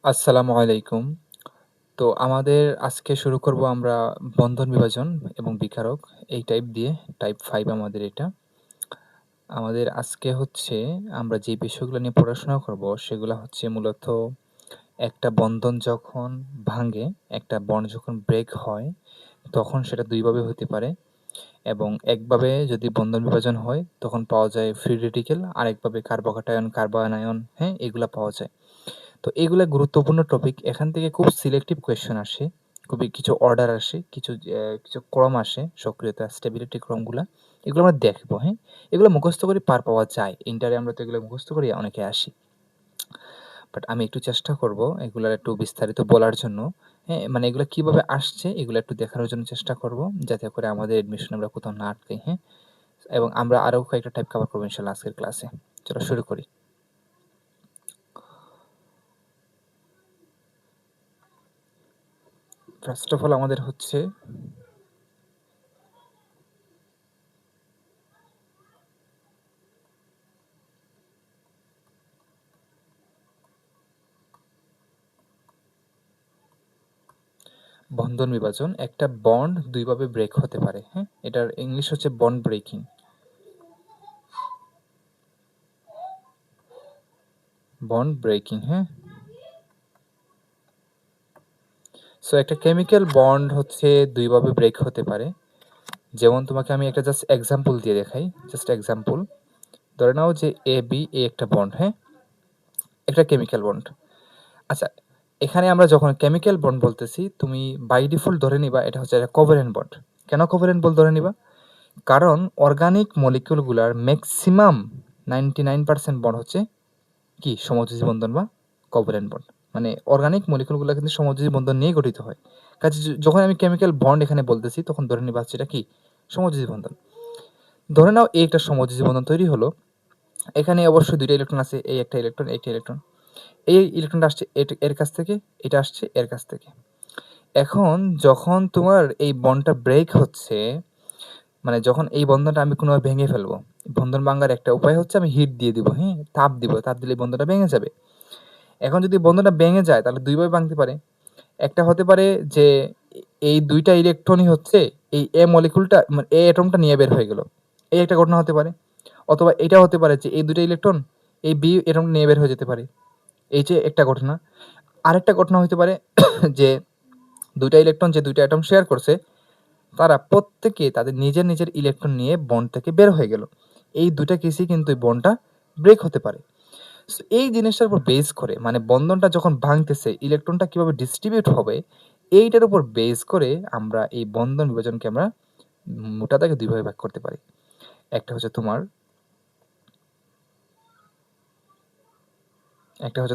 আসসালামু আলাইকুম। তো আমাদের আজকে শুরু করব আমরা বন্ধন বিভাজন এবং বিকারক এই টাইপ দিয়ে। টাইপ 5 আমাদের এটা। আমাদের আজকে হচ্ছে আমরা যে বিষয়গুলো নিয়ে পড়াশোনা করব সেগুলা হচ্ছে মূলত একটা বন্ধন যখন ভাঙে, একটা বন্ড যখন ব্রেক হয়, তখন সেটা ২ ভাবে হতে পারে এবং একভাবে যদি বন্ধন বিভাজন হয় তখন পাওয়া যায় ফ্রি রেডিকেল, আরেকভাবে কার্বোক্যাটায়ন, কার্বনায়ন, হ্যাঁ? এগুলা পাওয়া যায়। তো এগুলা গুরুত্বপূর্ণ টপিক। এখান থেকে খুব সিলেক্টিভ কোয়েশ্চেন আসে। খুবই কিছু অর্ডার আসে, কিছু ক্রম আসে, সক্রিয়তা, স্টেবিলিটি ক্রমগুলা। এগুলো আমরা দেখব, হ্যাঁ? এগুলো মুখস্থ করে পার পাওয়া যায়। ইন্টারে আমরা তো এগুলো মুখস্থ করে অনেকে আসি। বাট আমি একটু চেষ্টা করব এগুলার একটু বিস্তারিত বলার জন্য। হ্যাঁ? মানে এগুলা কিভাবে আসছে এগুলা একটু দেখানোর জন্য চেষ্টা করব। যাতে করে আমাদের এডমিশন আমরা কোথাও না আটকাই, হ্যাঁ? এবং আমরা আরো কয়েকটা টাইপ কভার করব ইনশাআল্লাহ আজকের ক্লাসে। চলো শুরু করি। ফার্স্ট অফ অল আমাদের হচ্ছে বন্ধন বিভাজন। একটা বন্ড ২ ভাবে ব্রেক হতে পারে, হ্যাঁ? এটার ইংলিশ হচ্ছে বন্ড ব্রেকিং। বন্ড ব্রেকিং, হ্যাঁ? সো একটা কেমিক্যাল বন্ড হচ্ছে ২ ভাবে ব্রেক হতে পারে। যেমন তোমাকে আমি একটা জাস্ট এক্সাম্পল দিয়ে দেখাই। Just example. ধরে নাও যে এ একটা বন্ড, হ্যাঁ? একটা কেমিক্যাল বন্ড। আচ্ছা, এখানে আমরা যখন কেমিক্যাল বন্ড বলতেছি, তুমি বাই ডিফল্ট ধরে নিবা এটা হচ্ছে একটা কোভ্যালেন্ট বন্ড। কেন কোভ্যালেন্ট বন্ড ধরে নিবা? কারণ অর্গানিক মলিকিউলগুলার মেক্সিমাম 99% বন্ড হচ্ছে কি? সমযোজী বন্ধন বা কোভ্যালেন্ট বন্ড। মানে অর্গানিক মলিকিউলগুলা কিন্তু সমযোজী বন্ধন নিয়ে গঠিত হয়। কাজে যখন আমি কেমিক্যাল বন্ড এখানে বলতেছি তখন ধরে নিবা হচ্ছে এটা কি? সমযোজী বন্ধন। ধরে নাও এই একটা সমযোজী বন্ধন তৈরি হলো। এখানে অবশ্যই ২ টা ইলেকট্রন আছে। এই একটা ইলেকট্রন, এই একটা ইলেকট্রন। এই ইলেকট্রনটা আসছে এর কাছ থেকে, এটা আসছে এর কাছ থেকে। এখন যখন তোমার এই বন্ডটা ব্রেক হচ্ছে, মানে যখন এই বন্ধনটা আমি কোনোভাবে ভেঙে ফেলবো। বন্ধন ভাঙার একটা উপায় হচ্ছে আমি হিট দিয়ে দিব, হ্যাঁ? তাপ দিব। তাপ দিলে বন্ধনটা ভেঙে যাবে। এখন যদি বন্ধনটা ভেঙে যায় তাহলে ২ ভাবে ভাঙতে পারে। একটা হতে পারে যে এই ২ টা ইলেকট্রনই হচ্ছে এই এ মলিকিউলটা মানে এ অ্যাটমটা নিয়ে বের হয়ে গেল। এই একটা ঘটনা হতে পারে। অথবা এটা হতে পারে যে এই ২ টা ইলেকট্রন এই বি অ্যাটমটা নিয়ে বের হয়ে যেতে পারে। এই যে একটা ঘটনা। আরেকটা ঘটনা হইতে পারে যে ২ টা ইলেকট্রন যে ২ টা অ্যাটম শেয়ার করছে, তারা প্রত্যেকে তাদের নিজের ইলেকট্রন নিয়ে বন্ড থেকে বের হয়ে গেল। এই ২ টা কেসেই কিন্তু এই বন্ডটা ব্রেক হতে পারে। সো এই জিনিসটার উপর বেস করে মানে বন্ধনটা যখন ভাঙতেছে ইলেকট্রনটা কিভাবে ডিস্ট্রিবিউট হবে এইটার উপর বেস করে আমরা এই বন্ধন বিভাজনকে আমরা মোটা দাগে ২ ভাবে ভাগ করতে পারি। একটা হচ্ছে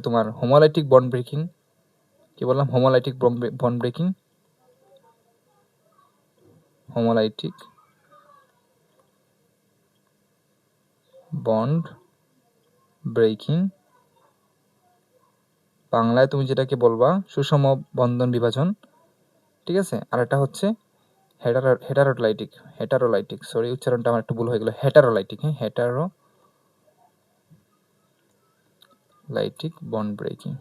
তোমার হোমোলাইটিক বন্ড ব্রেকিং। কি বললাম? Homolytic bond breaking. Homolytic bond breaking. বাংলায় তুমি যেটাকে বলবা সুষম বন্ধন বিভাজন। ঠিক আছে? আরেকটা হচ্ছে হেটারোলাইটিক। সরি উচ্চারণটা আমার একটু ভুল হয়ে গেল। হেটারোলাইটিক, হ্যাঁ? হেটারোলাইটিক বন্ড ব্রেকিং।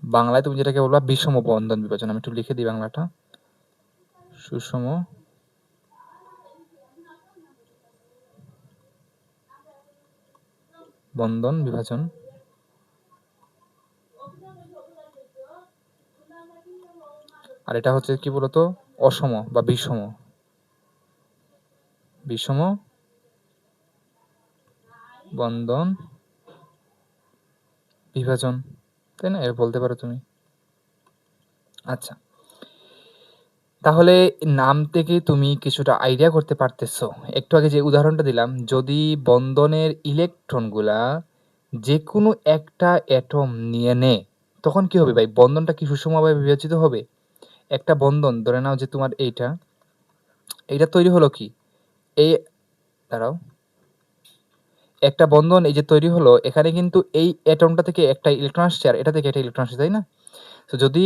বাংলায় তুমি যেটাকে বলবা বিষম বন্ধন বিভাজন। আমি একটু লিখে দিই বাংলাটা। সুষম বন্ধন বিভাজন। আর এটা হচ্ছে কি বলতো? অসম বা বিষম বন্ধন বিভাজন। তাই না? এর বলতে পারো তুমি। আচ্ছা। তাহলে নাম থেকে তুমি কিছুটা আইডিয়া করতে পারতেছো। একটু আগে যে উদাহরণটা দিলাম, যদি বন্ধনের ইলেকট্রনগুলা যেকোনো একটা অ্যাটম নিয়ে নেয়, তখন কি হবে ভাই? বন্ধনটা কি সুষমভাবে বিভাজিত হবে? একটা বন্ধন ধরে নাও যে তোমার এইটা তৈরি হলো কি? এই দাঁড়াও। একটা বন্ধন এই যে তৈরি হলো, এখানে কিন্তু এই অ্যাটমটা থেকে একটা ইলেকট্রন আসছে আর এটা থেকে একটা ইলেকট্রন আসছে, তাই না? তো যদি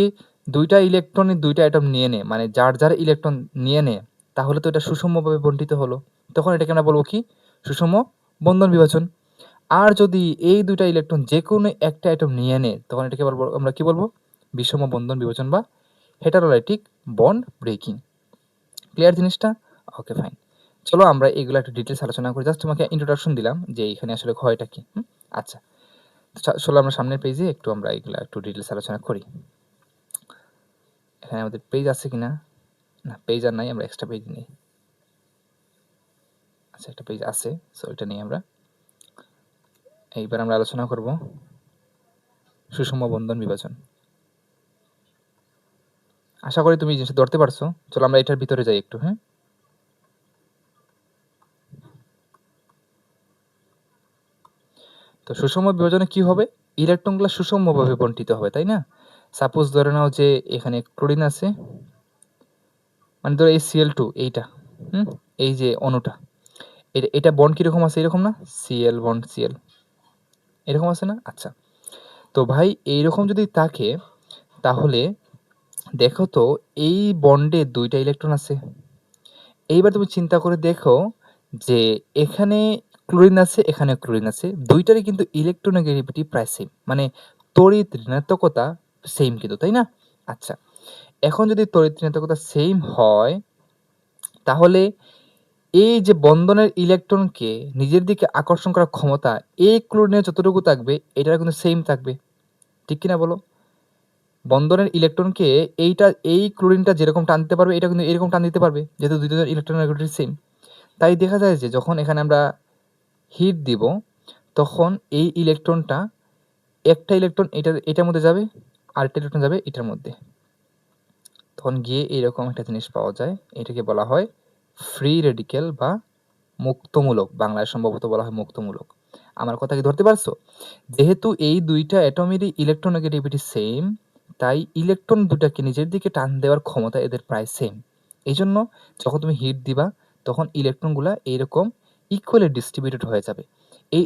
২ টা ইলেকট্রনই ২ টা অ্যাটম নিয়ে নেয়, মানে যার ইলেকট্রন নিয়ে নেয়, তাহলে তো এটা সুষমভাবে বণ্টিত হলো। তখন এটাকে আমরা বলব কি? সুষম বন্ধন বিভাজন। আর যদি এই দুইটা ইলেকট্রন যে কোনো একটা অ্যাটম নিয়ে নেয় তখন এটাকে আমরা কি বলবো? বিষম বন্ধন বিভাজন বা হেটারোলাইটিক বন্ড ব্রেকিং। ক্লিয়ার জিনিসটা? Okay fine. চলো আমরা এগুলো একটু ডিটেইলস আলোচনা করি। জাস্ট তোমাকে ইন্ট্রোডাকশন দিলাম যে এখানে আসলে হয়টা কি। আচ্ছা। চলো আমরা সামনের পেজে আমরা এগুলা একটু ডিটেইলস আলোচনা করি। এখানে আমাদের পেজ আছে কিনা? না, পেজ আর নাই, আমরা এক্সট্রা পেজ নেই। আচ্ছা, একটা পেজ আছে, সো এটা নিয়ে এইবার আমরা আলোচনা করব সুষম বন্ধন বিভাজন। আশা করি তুমি জিনিসটা ধরতে পারছো। চলো আমরা এটার ভিতরে যাই একটু। হ্যাঁ, তো সুষম বিভাজনে কি হবে? ইলেকট্রনগুলো সুষমভাবে বণ্টিত হবে, তাই না? সাপোজ ধরে নাও যে এখানে ক্লোরিন আছে, মানে ধরো এই Cl2 এইটা, এই যে অণুটা, এটা বন্ড কিরকম আছে? এরকম না? Cl বন্ড Cl এরকম আছে না? আচ্ছা, তো ভাই এইরকম যদি থাকে তাহলে দেখো তো এই বন্ডে দুইটা ইলেকট্রন আছে। এইবার তুমি চিন্তা করে দেখো যে এখানে ক্লোরিন আছে, এখানে ক্লোরিন আছে, দুইটারই কিন্তু ইলেকট্রোনেগেটিভিটি প্রায় সেম, মানে তড়িৎ ঋণাত্মকতা সেম কিন্তু, তাই না? আচ্ছা, এখন যদি তড়িৎ ঋণাত্মকতা সেম হয় তাহলে এই যে বন্ধনের ইলেকট্রনকে নিজের দিকে আকর্ষণ করার ক্ষমতা এই ক্লোরিনের যতটুকু থাকবে এটার কিন্তু সেম থাকবে, ঠিক কিনা বলো? বন্ধনের ইলেকট্রনকে এই ক্লোরিনটা যেরকম টান দিতে পারবে এটা কিন্তু এরকম টান দিতে পারবে, যেহেতু দুইজনের ইলেকট্রোনেগেটিভিটি সেম। তাই দেখা যায় যে যখন এখানে আমরা হিট দিব তখন এই ইলেকট্রনটা, একটা ইলেকট্রন এটার মধ্যে যাবে, আরেকটা ইলেকট্রন যাবে এটার মধ্যে, তখন গিয়ে এরকম একটা জিনিস পাওয়া যায়। এটাকে বলা হয় ফ্রি রেডিক্যাল বা মুক্তমূলক, বাংলায় সম্ভবত বলা হয় মুক্তমূলক। আমার কথা কি ধরতে পারছো? যেহেতু এই দুইটা অ্যাটমেরই ইলেকট্রোনেগেটিভিটি সেম, তাই ইলেকট্রন দুটাকে নিজের দিকে টান দেওয়ার ক্ষমতা এদের প্রায় সেম। এই জন্য যখন তুমি হিট দিবা তখন ইলেকট্রনগুলা এইরকম ইকুয়ালি ডিস্ট্রিবিউটেড হয়ে যাবে।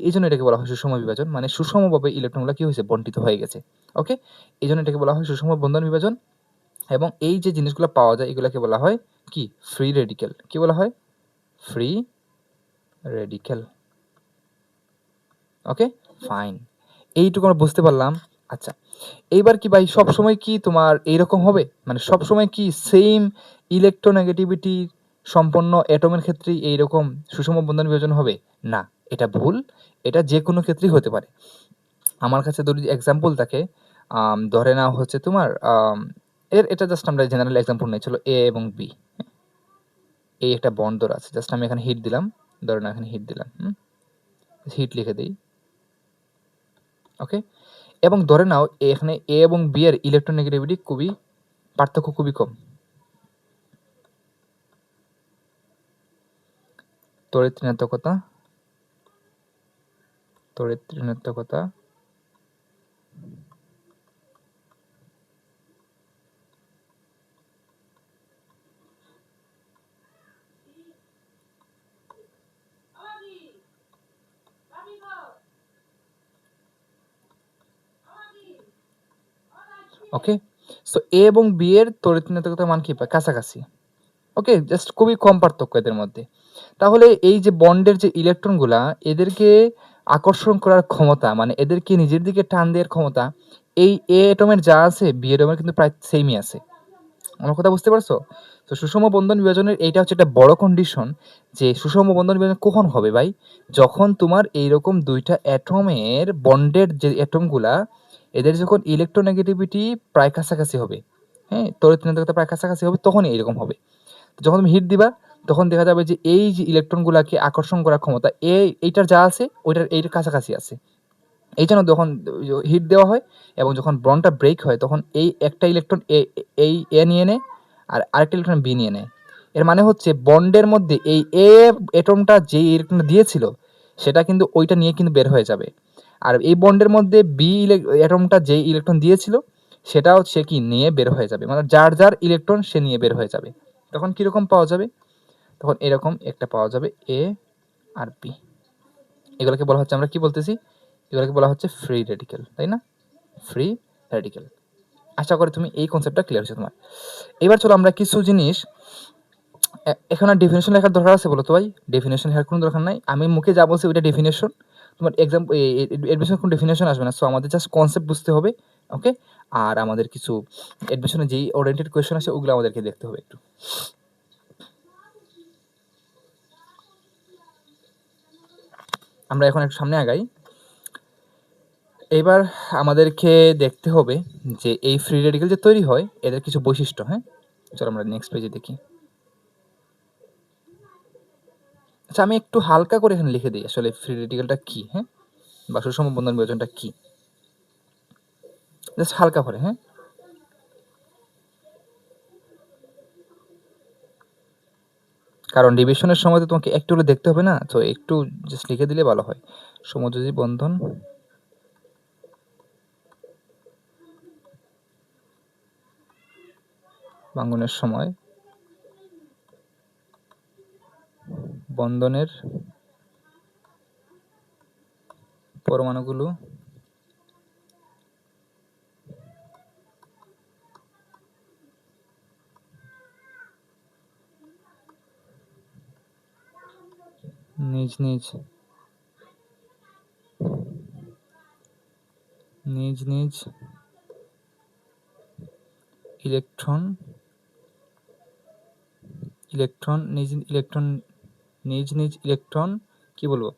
এই জন্য এটাকে বলা হয় সুষম বিভাজন, মানে সুষমভাবে ইলেকট্রনগুলো কি হয়েছে? বণ্টিত হয়ে গেছে। ওকে, এই জন্য এটাকে বলা হয় সুষম বন্ধন বিভাজন। এবং এই যে জিনিসগুলো পাওয়া যায় এগুলাকে বলা হয় কি? Free radical. কি বলা হয়? Free radical. ওকে ফাইন, এইটুকু আমরা বুঝতে পারলাম। আচ্ছা, এইবার কি ভাই সবসময় কি তোমার এইরকম হবে? মানে সবসময় কি সেম ইলেকট্রোনেগেটিভিটি সম্পন্ন অ্যাটমের ক্ষেত্রেই এইরকম সুষম বন্ধন বিভাজন হবে? না, এটা ভুল। এটা যে কোনো ক্ষেত্রেই হতে পারে। আমার কাছে যদি এক্সাম্পল থাকে, ধরে নাও হচ্ছে তোমার এটা জাস্ট আমরা জেনারেল এক্সাম্পল নেই, চলো এ এবং বি। এই একটা বন্ড ধরা আছে, জাস্ট আমি এখানে হিট দিলাম, ধরে নাও এখানে হিট দিলাম, হিট লিখে দিই। ওকে, এবং ধরে নাও এখানে এ এবং বি এর ইলেকট্রোনেগেটিভিটি পার্থক্য খুবই কম। তড়িৎ ঋণাত্মকতা ওকে, সো এ এবং বি এর তড়িৎ ঋণাত্মকতার মান কি পায়? কাছাকাছি। ওকে, জাস্ট খুবই কম পার্থক্য এদের মধ্যে। তাহলে এই যে বন্ডের যে ইলেকট্রনগুলা, এদেরকে আকর্ষণ করার ক্ষমতা, মানে এদেরকে নিজের দিকে টান দেওয়ার ক্ষমতা এই এ অ্যাটমের যা আছে বি অ্যাটমের কিন্তু প্রায় সেমই আছে। আমার কথা বুঝতে পারছো? তো সুষম বন্ধন বিভাজনের এইটা হচ্ছে একটা বড় কন্ডিশন যে সুষম বন্ধন বিভাজন কখন হবে ভাই? যখন তোমার এইরকম দুইটা অ্যাটমের বন্ডের যে অ্যাটমগুলা এদের যখন ইলেকট্রোনেগেটিভিটি প্রায় কাছাকাছি হবে, হ্যাঁ, তড়িৎ ঋণাত্মকতা প্রায় কাছাকাছি হবে, তখনই এরকম হবে। যখন তুমি হিট দিবা তখন দেখা যাবে যে এই যে ইলেকট্রনগুলাকে আকর্ষণ করার ক্ষমতা এইটার যা আছে ওইটার এইটার কাছাকাছি আছে। এই জন্য যখন হিট দেওয়া হয় এবং যখন বন্ডটা ব্রেক হয় তখন এই একটা ইলেকট্রন এ নিয়ে নেয় আর আরেকটা ইলেকট্রন বি নিয়ে নেয়। এর মানে হচ্ছে বন্ডের মধ্যে এই এ অ্যাটমটা যে ইলেকট্রনটা দিয়েছিল সেটা কিন্তু ওইটা নিয়ে কিন্তু বের হয়ে যাবে। আর এই বন্ডের মধ্যে বি অ্যাটমটা যে ইলেকট্রন দিয়েছিল সেটাও সে কি নিয়ে বের হয়ে যাবে, মানে যার যার ইলেকট্রন সে নিয়ে বের হয়ে যাবে। তখন কিরকম পাওয়া যাবে? তখন এরকম একটা পাওয়া যাবে এ আর বি। এগুলোকে বলা হচ্ছে, আমরা কি বলতেছি, এগুলোকে বলা হচ্ছে ফ্রি রেডিক্যাল, তাই না? Free radical. আশা করি তুমি এই কনসেপ্টটা ক্লিয়ার হচ্ছে তোমার। এবার চলো আমরা কিছু জিনিস এখন আর ডেফিনেশন লেখার দরকার আছে বলো তো ভাই? ডেফিনেশন লেখার কোনো দরকার নাই। আমি মুখে যা বলছি ওইটা ডেফিনেশন। তোমার এক্সাম এর পিছনে কোনো ডেফিনেশন আসবে না। সো আমাদের জাস্ট কনসেপ্ট বুঝতে হবে। ওকে? আর আমাদের কিছু অ্যাডমিশনে যেই ওরিয়েন্টেড কোয়েশ্চেন আসে ওগুলো আমাদেরকে দেখতে হবে একটু। আমরা এখন একটু সামনে আগাই। এবার আমাদেরকে দেখতে হবে যে এই ফ্রি রেডিকেল যে তৈরি হয় এদের কিছু বৈশিষ্ট্য, হ্যাঁ? চলো আমরা নেক্সট পেজে দেখি। আচ্ছা, আমি একটু হালকা করে এখানে লিখে দিই আসলে ফ্রি রেডিকেলটা কি, হ্যাঁ? বা সুষম বন্ধন বিভাজনটা কি? জাস্ট হালকা করে, হ্যাঁ? কারণ রিভিশনের সময় তো তোমাকে একটু হলে দেখতে হবে না, তো একটু জাস্ট লিখে দিলে ভালো হয়। সমযোজী বন্ধন ভাঙ্গনের সময় বন্ধনের পরমাণুগুলো নিজ নিজ ইলেকট্রন নিজ ইলেকট্রন কি বলবো,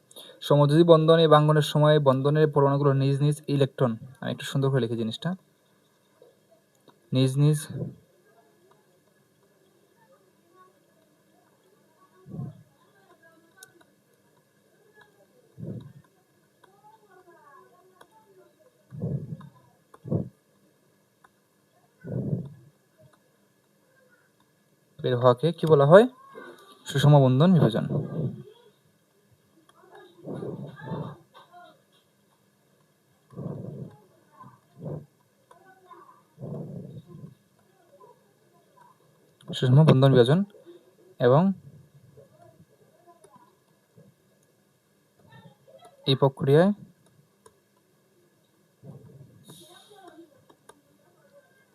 সমযোজী বন্ধনে ভাঙ্গনের সময় বন্ধনের পরমাণুগুলো নিজ ইলেকট্রন, আমি একটু সুন্দর করে লিখি জিনিসটা, নিজ বের হওয়াকে কি বলা হয়? সুষম বন্ধন বিভাজন। সুষম বন্ধন বিভাজন এবং এই প্রক্রিয়ায়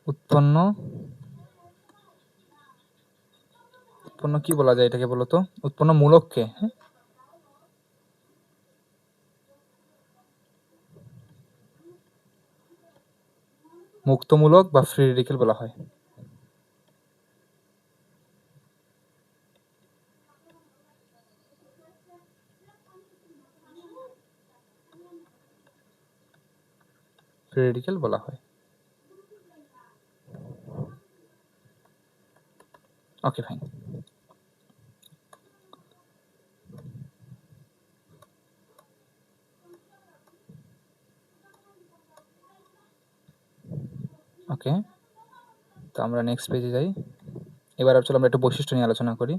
উৎপন্ন কি বলা যায় এটাকে বলতো? উৎপন্ন মূলককে, হ্যাঁ? মুক্তমূলক বা ফ্রি রেডিকেল বলা হয়। ফ্রি রেডিকেল বলা হয়। Okay fine. ওকে, তো আমরা নেক্সট পেজে যাই। এবার চলো আমরা একটু বৈশিষ্ট্য নিয়ে আলোচনা করি।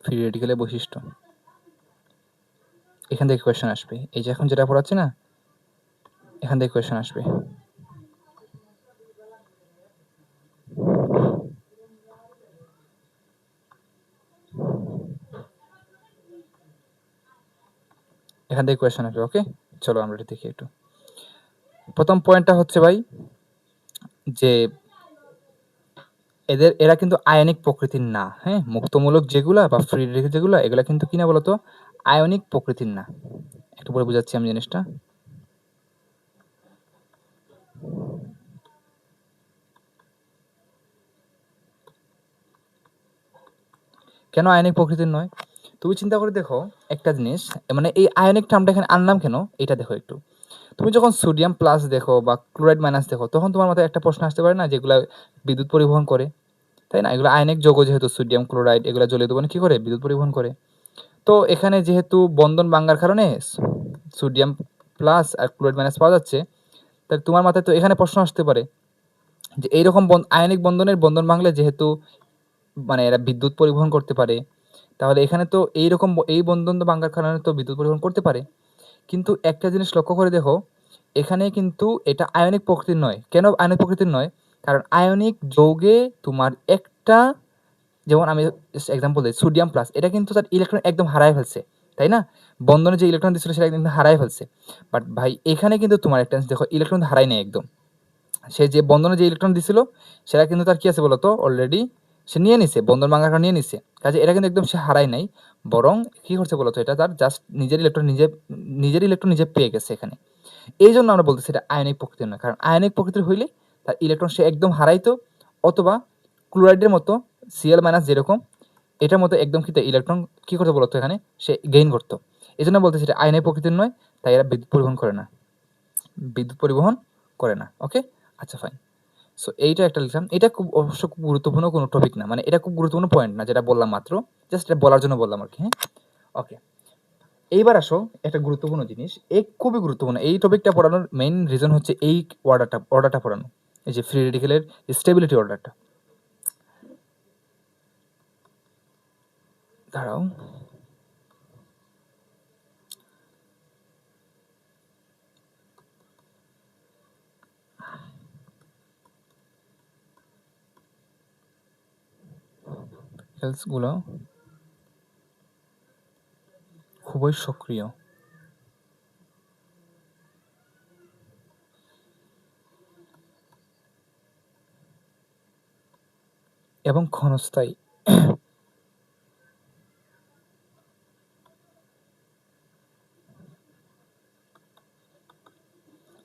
ফ্রি রেডিকেলের বৈশিষ্ট্য, এখান থেকে কোয়েশ্চেন আসবে। এই যে এখন যেটা পড়াচ্ছি না, এখান থেকে কোয়েশ্চেন আসবে। এখান থেকে কোয়েশ্চেন আসবে। ওকে, চলো আমরা এটা দেখি একটু। প্রথম পয়েন্টটা হচ্ছে ভাই যে এরা কিন্তু আয়নিক প্রকৃতির না, হ্যাঁ? মুক্তমূলক যেগুলা বা ফ্রি রেডিকেল যেগুলা এগুলা কিন্তু কিনা বলতো আয়নিক প্রকৃতির না। একটু পরে বুঝাচ্ছি আমি জিনিসটা। কেন আয়নিক প্রকৃতির নয়? তুমি চিন্তা করে দেখো একটা জিনিস, মানে এই আয়নিক টার্মটা এখানে আনলাম কেন এটা দেখো একটু। তুমি যখন সোডিয়াম প্লাস দেখো বা ক্লোরাইড মাইনাস দেখো তখন তোমার মাথায় একটা প্রশ্ন আসতে পারে না, যেগুলা বিদ্যুৎ পরিবহন করে, তাই না? এগুলো আয়নিক যৌগ, যেহেতু সোডিয়াম ক্লোরাইড এগুলো জ্বলিয়ে দেবো কি করে, বিদ্যুৎ পরিবহন করে। তো এখানে যেহেতু বন্ধন ভাঙ্গার কারণে সোডিয়াম প্লাস আর ক্লোরাইড মাইনাস পাওয়া যাচ্ছে, তাহলে তোমার মাথায় তো এখানে প্রশ্ন আসতে পারে যে এইরকম আয়নিক বন্ধনের বন্ধন ভাঙলে যেহেতু মানে এরা বিদ্যুৎ পরিবহন করতে পারে, তাহলে এখানে তো এইরকম এই বন্ধন ভাঙ্গার কারণে তো বিদ্যুৎ পরিবহন করতে পারে। কিন্তু একটা জিনিস লক্ষ্য করে দেখো, এখানে কিন্তু এটা আয়নিক প্রকৃতির নয়। কেন আয়নিক প্রকৃতির নয়? কারণ আয়নিক যৌগে তোমার একটা, যেমন আমি এক্সাম্পল দিই, সোডিয়াম প্লাস এটা কিন্তু তার ইলেকট্রন একদম হারায় ফেলছে, তাই না? বন্ধনে যে ইলেকট্রন দিচ্ছিল সেটা একদম হারায় ফেলছে। বাট ভাই এখানে কিন্তু তোমার একটা দেখো ইলেকট্রন হারায় নেই একদম, সে যে বন্ধনে যে ইলেকট্রন দিছিল সেটা কিন্তু তার কি আছে বলতো, অলরেডি সে নিয়ে নিছে, বন্ধন ভাঙার কারণে নিয়ে নিছে। কাজে এটা কিন্তু একদম সে হারায় নাই, বরং কি করছে বলতো, এটা তার জাস্ট নিজের ইলেকট্রন নিজে পেয়ে গেছে এখানে। এই জন্য আমরা বলতেছি এটা আয়নিক প্রকৃতির নয়, কারণ আয়নিক প্রকৃতির হইলে তার ইলেকট্রন সে একদম হারাইতো, অথবা ক্লোরাইডের মতো Cl- যেরকম এটার মতো একদম কি ইলেকট্রন কি করতে বলতো এখানে সে গেইন করতো। এই জন্য বলতেছি এটা আয়নিক প্রকৃতির নয়, তাই এরা বিদ্যুৎ পরিবহন করে না। ওকে, আচ্ছা ফাইন। সো এইটা একটা লিখলাম, এটা খুব অবশ্য খুব গুরুত্বপূর্ণ কোনো টপিক না, মানে এটা খুব গুরুত্বপূর্ণ পয়েন্ট না যেটা বললাম মাত্র, জাস্ট এটা বলার জন্য বললাম আর কি। হ্যাঁ, ওকে। এইবার আসো একটা গুরুত্বপূর্ণ জিনিস, খুবই গুরুত্বপূর্ণ এই টপিকটা পড়ানোর মেইন রিজন হচ্ছে এই অর্ডারটা পড়ানো, এই যে ফ্রি রেডিকেলের স্টেবিলিটি অর্ডারটা। দাঁড়াও, গুলো খুবই সক্রিয় এবং ক্ষণস্থায়ী।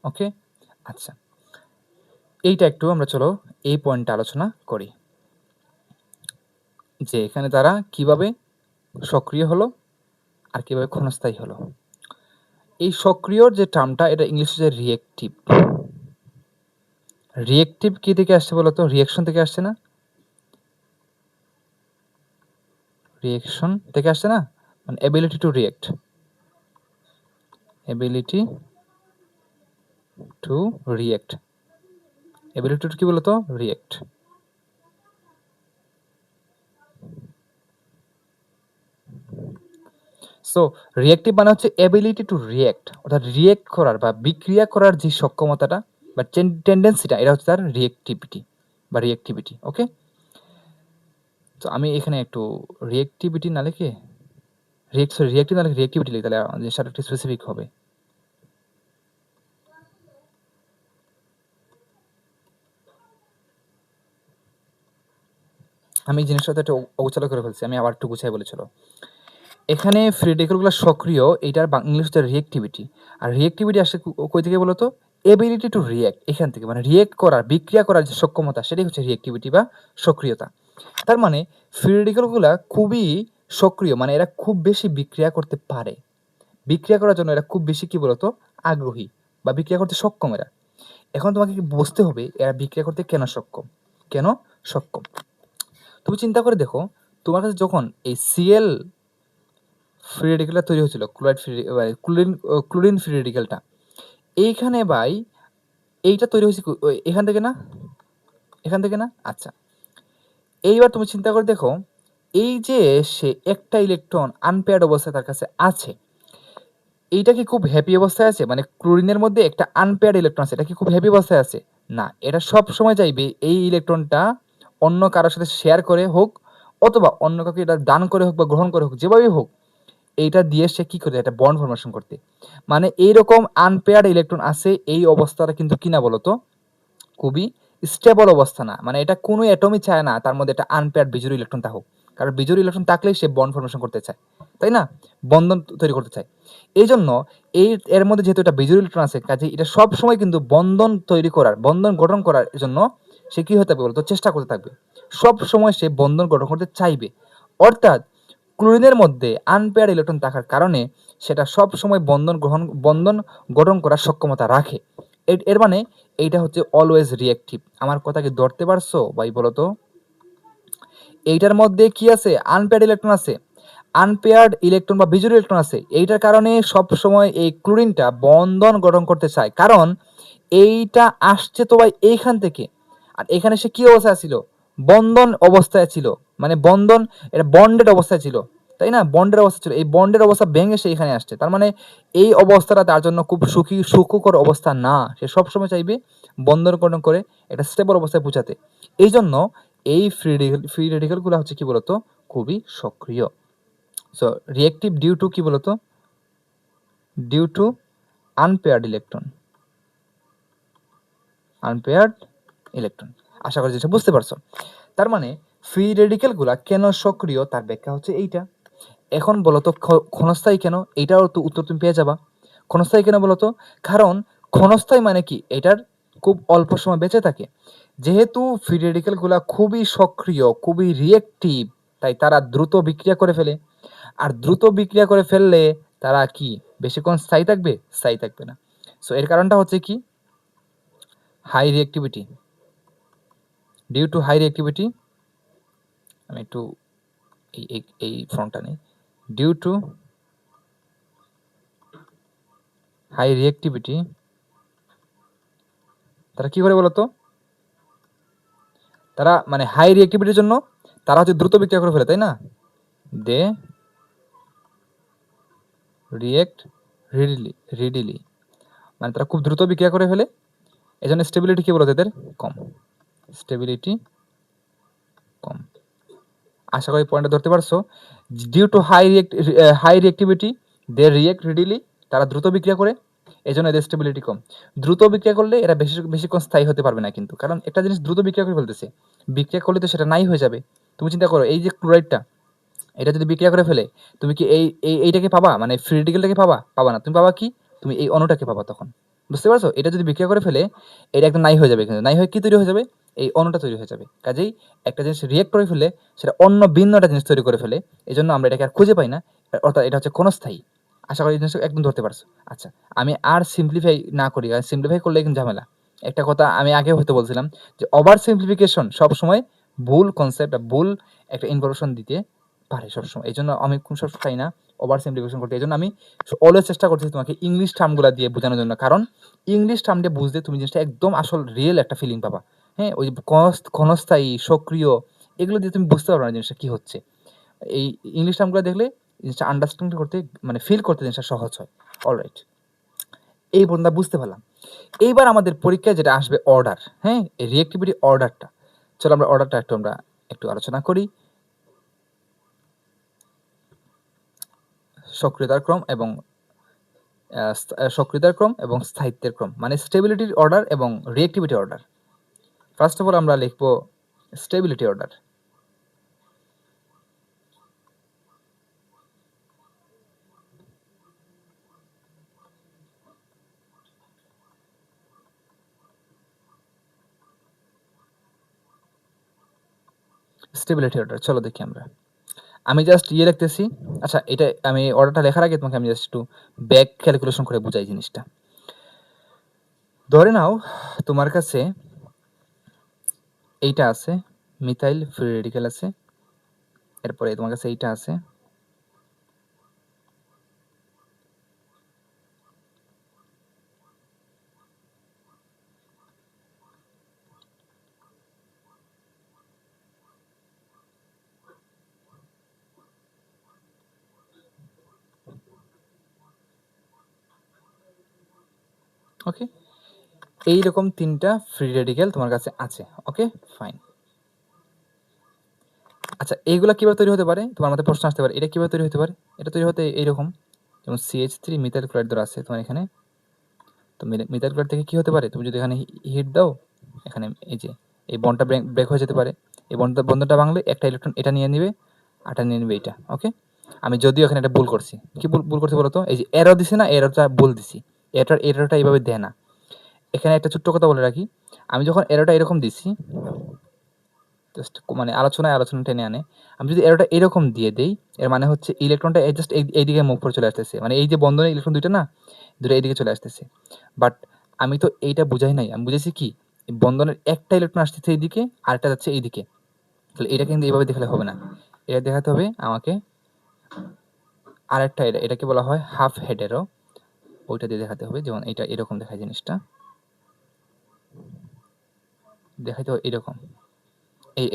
ওকে, আচ্ছা, এইটা একটু আমরা চলো এই পয়েন্টটা আলোচনা করি, যে এখানে তারা কিভাবে সক্রিয় হলো আর কিভাবে ক্ষণস্থায়ী হলো। এই সক্রিয়র যে টার্মটা, এটা ইংলিশে যে রিয়েক্টিভ। রিয়েক্টিভ কি থেকে আসছে বলতো, রিয়েকশন থেকে আসছে না, রিয়েকশন থেকে আসছে না, মানে ability to react, ability to react, ability to কি বলতো, রিয়েক্ট। সো রিয়েক্টিভ মানে হচ্ছে এবিলিটি টু রিয়েক্ট, অর্থাৎ রিয়েক্ট করার বা বিক্রিয়া করার যে সক্ষমতাটা বা টেন্ডেন্সিটা, এটা হচ্ছে তার রিয়েক্টিভিটি বা রিয়েক্টিভিটি। ওকে, তো আমি এখানে একটু রিয়েক্টিভিটি না লিখে রিয়েক্টিভ না লিখে রিয়েক্টিভিটি লিখি, তাহলে জিনিসটা একটু স্পেসিফিক হবে। আমি জিনিসটা একটু অগোছালো করে ফেলছি, আমি আবার একটু গুছাই বলেছিল। এখানে ফ্রি রেডিকেলগুলো সক্রিয়, এটার ইংলিশ হচ্ছে রিয়েক্টিভিটি। আর রিয়েক্টিভিটি আসে কই থেকে বলতো, এবিলিটি টু রিয়েক্ট, এখান থেকে, মানে রিয়েক্ট করার, বিক্রিয়া করার যে সক্ষমতা, সেটাই হচ্ছে রিয়েক্টিভিটি বা সক্রিয়তা। তার মানে ফ্রি রেডিকেলগুলো খুবই সক্রিয়, মানে এরা খুব বেশি বিক্রিয়া করতে পারে, বিক্রিয়া করার জন্য এরা খুব বেশি কি বলতো আগ্রহী, বা বিক্রিয়া করতে সক্ষম এরা। এখন তোমাকে কি বুঝতে হবে এরা বিক্রিয়া করতে কেন সক্ষম। তুমি চিন্তা করে দেখো, তোমার কাছে যখন এই Cl ফ্রি রেডিকেলটা তৈরি হয়েছিল, ক্লোরিন ফ্রি রেডিকেলটা, এইখানে ভাই এইটা তৈরি হয়েছে এখান থেকে না, আচ্ছা, এইবার তুমি চিন্তা করে দেখো, এই যে সে একটা ইলেকট্রন আনপেয়ার্ড অবস্থায় তার কাছে আছে, এইটা কি খুব হ্যাপি অবস্থায় আছে, মানে ক্লোরিনের মধ্যে একটা আনপেয়ার্ড ইলেকট্রন আছে, এটা কি খুব হ্যাপি অবস্থায় আছে না, এটা সব সময় চাইবে এই ইলেকট্রনটা অন্য কারোর সাথে শেয়ার করে হোক, অথবা অন্য কাউকে এটা দান করে হোক বা গ্রহণ করে হোক, যেভাবেই হোক, এইটা দিয়ে সে কি করে একটা বন্ড ফরমেশন করতে। মানে এইরকম আনপেয়ার্ড ইলেকট্রন আছে, এই অবস্থাটা কিন্তু কিনা বলতো খুবই স্টেবল অবস্থা না, মানে এটা কোনো অ্যাটমই চায় না তার মধ্যে একটা আনপেয়ার্ড বিজোড় ইলেকট্রন থাকুক, কারণ বিজোড় ইলেকট্রন থাকলেই সে বন্ড ফরমেশন করতে চায়, তাই না, বন্ধন তৈরি করতে চায়। এই জন্য এর মধ্যে যেহেতু একটা বিজোড় ইলেকট্রন আছে, কাজে এটা সব সময় কিন্তু বন্ধন গঠন করার জন্য সে কি হতে হবে বলতো, চেষ্টা করতে থাকবে, সব সময় সে বন্ধন গঠন করতে চাইবে। অর্থাৎ ক্লোরিনের মধ্যে আনপেয়ার্ড ইলেকট্রন থাকার কারণে সেটা সব সময় বন্ধন গঠন করার সক্ষমতা রাখে। এর মানে এইটা হচ্ছে অলওয়েজ রিয়েক্টিভ। আমার কথা কি ধরতে পারছো ভাই, বলো তো? এইটার মধ্যে কি আছে, আনপেয়ার্ড ইলেকট্রন বা বিজোড় ইলেকট্রন আছে, এইটার কারণে সব সময় এই ক্লোরিনটা বন্ধন গঠন করতে চায়, কারণ এইটা আসছে তো ভাই এইখান থেকে, আর এখানে সে কি অবস্থায় ছিল, বন্ধন অবস্থায় ছিল, মানে এটা বন্ডেড অবস্থায় ছিল, তাই না, বন্ডের অবস্থা ছিল, এই বন্ডের অবস্থা ভেঙে সে এখানে আসছে, তার মানে এই অবস্থাটা তার জন্য খুব সুখকর অবস্থা না, সে সবসময় চাইবে বন্ধন গঠন করে একটা স্টেবল অবস্থায় পৌঁছাতে। এই জন্য এই ফ্রি রেডিকেলগুলো হচ্ছে কি বলতো খুবই সক্রিয়। সো রিয়েক্টিভ ডিউ টু কি বলতো, due to unpaired electron, unpaired electron. আশা করি যেটা বুঝতে পারছো। তার মানে ফ্রি রেডিকেলগুলা কেন সক্রিয় তার ব্যাখ্যা হচ্ছে এইটা। এখন বলো তো ক্ষণস্থায়ী কেন, এইটাও তো উত্তর তুমি পেয়ে যাবা। ক্ষণস্থায়ী কেন বলো তো? কারণ ক্ষণস্থায়ী মানে কি, এটার খুব অল্প সময় বেঁচে থাকে। যেহেতু ফ্রি রেডিকেলগুলা খুবই সক্রিয়, খুবই রিয়েক্টিভ, তাই তারা দ্রুত বিক্রিয়া করে ফেলে। আর দ্রুত বিক্রিয়া করে ফেললে তারা কি বেশিক্ষণ স্থায়ী থাকবে? স্থায়ী থাকবে না। সো এর কারণটা হচ্ছে কি, হাই রিয়েক্টিভিটি। ডিউ টু হাই রিয়েক্টিভিটি, আমি একটু এই ফ্রন্টটা নেই। ডিউ টু হাই রিয়েক্টিভিটি, তারা কি করে বলতো? তারা মানে হাই রিয়েক্টিভিটির জন্য তারা হচ্ছে দ্রুত বিক্রিয়া করে ফেলে, তাই না? দে রিয়েক্ট রিডিলি, মানে তারা খুব দ্রুত বিক্রিয়া করে ফেলে। এই জন্য স্টেবিলিটি কি বলতো এদের? কম। স্টেবিলিটি কম। আশা করি পয়েন্টটা ধরতে পারছো। Due to high reactivity they react readily, তারা দ্রুত বিক্রিয়া করে, এই জন্য এদের স্টেবিলিটি কম। দ্রুত বিক্রিয়া করলে এরা বেশিক্ষণ স্থায়ী হতে পারবে না কিন্তু, কারণ একটা জিনিস দ্রুত বিক্রিয়া করে ফেলতেছে, বিক্রিয়া করলে তো সেটা নাই হয়ে যাবে। তুমি চিন্তা করো, এই যে ক্লোরাইডটা, এটা যদি বিক্রিয়া করে ফেলে, তুমি কি এইটাকে পাবা? মানে ফ্রি রেডিকেলটাকে পাবা? পাবা না। তুমি পাবা কি? তুমি এই অণুটাকে পাবা তখন। বুঝতে পারছো? এটা যদি বিক্রিয়া করে ফেলে, এটা একদম নাই হয়ে যাবে, কিন্তু নাই হয়ে কি তৈরি হয়ে যাবে? এই অণুটা তৈরি হয়ে যাবে। কাজেই একটা জিনিস রিয়েক্ট করে ফেলে সেটা অন্য ভিন্ন একটা জিনিস তৈরি করে ফেলে, এই জন্য আমরা এটাকে আর খুঁজে পাই না। অর্থাৎ এটা হচ্ছে ক্ষণস্থায়ী। আশা করি এই জিনিসটা একদম ধরতে পারছো। আচ্ছা, আমি আর সিম্পলিফাই না করি, আর সিম্পলিফাই করলে কিন্তু ঝামেলা। একটা কথা আমি আগে হয়তো বলছিলাম যে ওভার সিম্পলিফিকেশন সবসময় ভুল কনসেপ্ট বা ভুল একটা ইনফরমেশন দিতে পারে সবসময়। এই জন্য আমি খুব সবসময় চাই না ওভার সিম্পলিফিকেশন করতে। এই জন্য আমি অলওয়েজ চেষ্টা করছি তোমাকে ইংলিশ টার্মগুলো দিয়ে বোঝানোর জন্য, কারণ ইংলিশ টার্ম দিয়ে বুঝতে তুমি জিনিসটা একদম আসল রিয়েল একটা ফিলিং পাবা। হ্যাঁ, ওই ক্ষণস্থায়ী, সক্রিয়, এগুলো দিয়ে তুমি বুঝতে পারবে না জিনিসটা কি হচ্ছে। এই ইংলিশ টার্মগুলো দেখলে জিনিসটা আন্ডারস্ট্যান্ড করতে, মানে ফিল করতে জিনিসটা সহজ হয়। অলরাইট, এই পর্যন্ত বুঝতে পারলাম। এইবার আমাদের পরীক্ষায় যেটা আসবে অর্ডার, হ্যাঁ, এই রিয়েক্টিভিটি অর্ডারটা। চলো আমরা অর্ডারটা আমরা একটু আলোচনা করি। সক্রিয়তার ক্রম এবং স্থায়িত্বের ক্রম, মানে স্টেবিলিটির অর্ডার এবং রিয়েক্টিভিটি অর্ডার। ফার্স্ট অফ অল আমরা লিখব স্টেবিলিটি অর্ডার। স্টেবিলিটি অর্ডার, চলো দেখি আমরা। আমি জাস্ট লিখতেছি। আচ্ছা, এটা আমি অর্ডারটা লেখার আগে তোমাকে আমি জাস্ট একটু ব্যাক ক্যালকুলেশন করে বুঝাই জিনিসটা। ধরে নাও তোমার কাছে এইটা আছে, মিথাইল ফ্রি রেডিক্যাল আছে, এরপরে তোমার কাছে এইটা আছে, ওকে, এইরকম তিনটা ফ্রি রেডিক্যাল তোমার কাছে আছে। ওকে, ফাইন। আচ্ছা, এইগুলা কিভাবে তৈরি হতে পারে? তোমার মাথায় প্রশ্ন আসতে পারে, এটা কিভাবে তৈরি হতে পারে? এটা তৈরি হতে এইরকম, যেমন CH3 মিথাইল ক্লোরাইড ধরা আছে তোমার এখানে। তো মিথাইল ক্লোরাইড থেকে কি হতে পারে? তুমি যদি এখানে হিট দাও, এখানে এই যে এই বন্ডটা ব্রেক হয়ে যেতে পারে। এই বন্ধনটা ভাঙলে একটা ইলেকট্রন এটা নিয়ে নিবে, আটা নিয়ে নিবে এইটা। ওকে, আমি যদিও এখানে একটা ভুল করছি। কি ভুল করছি বলো তো? এই যে এরর দিছে না, এররটা ভুল দিছি। এররটা এইভাবে দেয় না। এখানে একটা ছোট্ট কথা বলে রাখি, আমি যখন এররটা এরকম দিছি, জাস্ট মানে আলোচনা টেনে আনে, আমি যদি এরোটা এরকম দিয়ে দেই, এর মানে হচ্ছে ইলেকট্রনটা জাস্ট এইদিকে মুভ করে চলে আসতেছে, মানে এই যে বন্ধনের ইলেকট্রন দুইটা না, দুটো এইদিকে চলে আসতেছে। বাট আমি তো এইটা বুঝাই নাই, আমি বুঝেছি কি বন্ধনের একটা ইলেকট্রন আসতেছে এইদিকে, আরেকটা যাচ্ছে এইদিকে। তাহলে এটা কিন্তু এইভাবে দেখালে হবে না, এটা দেখাতে হবে আমাকে আরেকটা, এটাকে বলা হয় হাফ হেডেরও, ওইটা দিয়ে দেখাতে হবে। যেমন এটা এরকম দেখায়, জিনিসটা দেখাইতে হবে এরকম,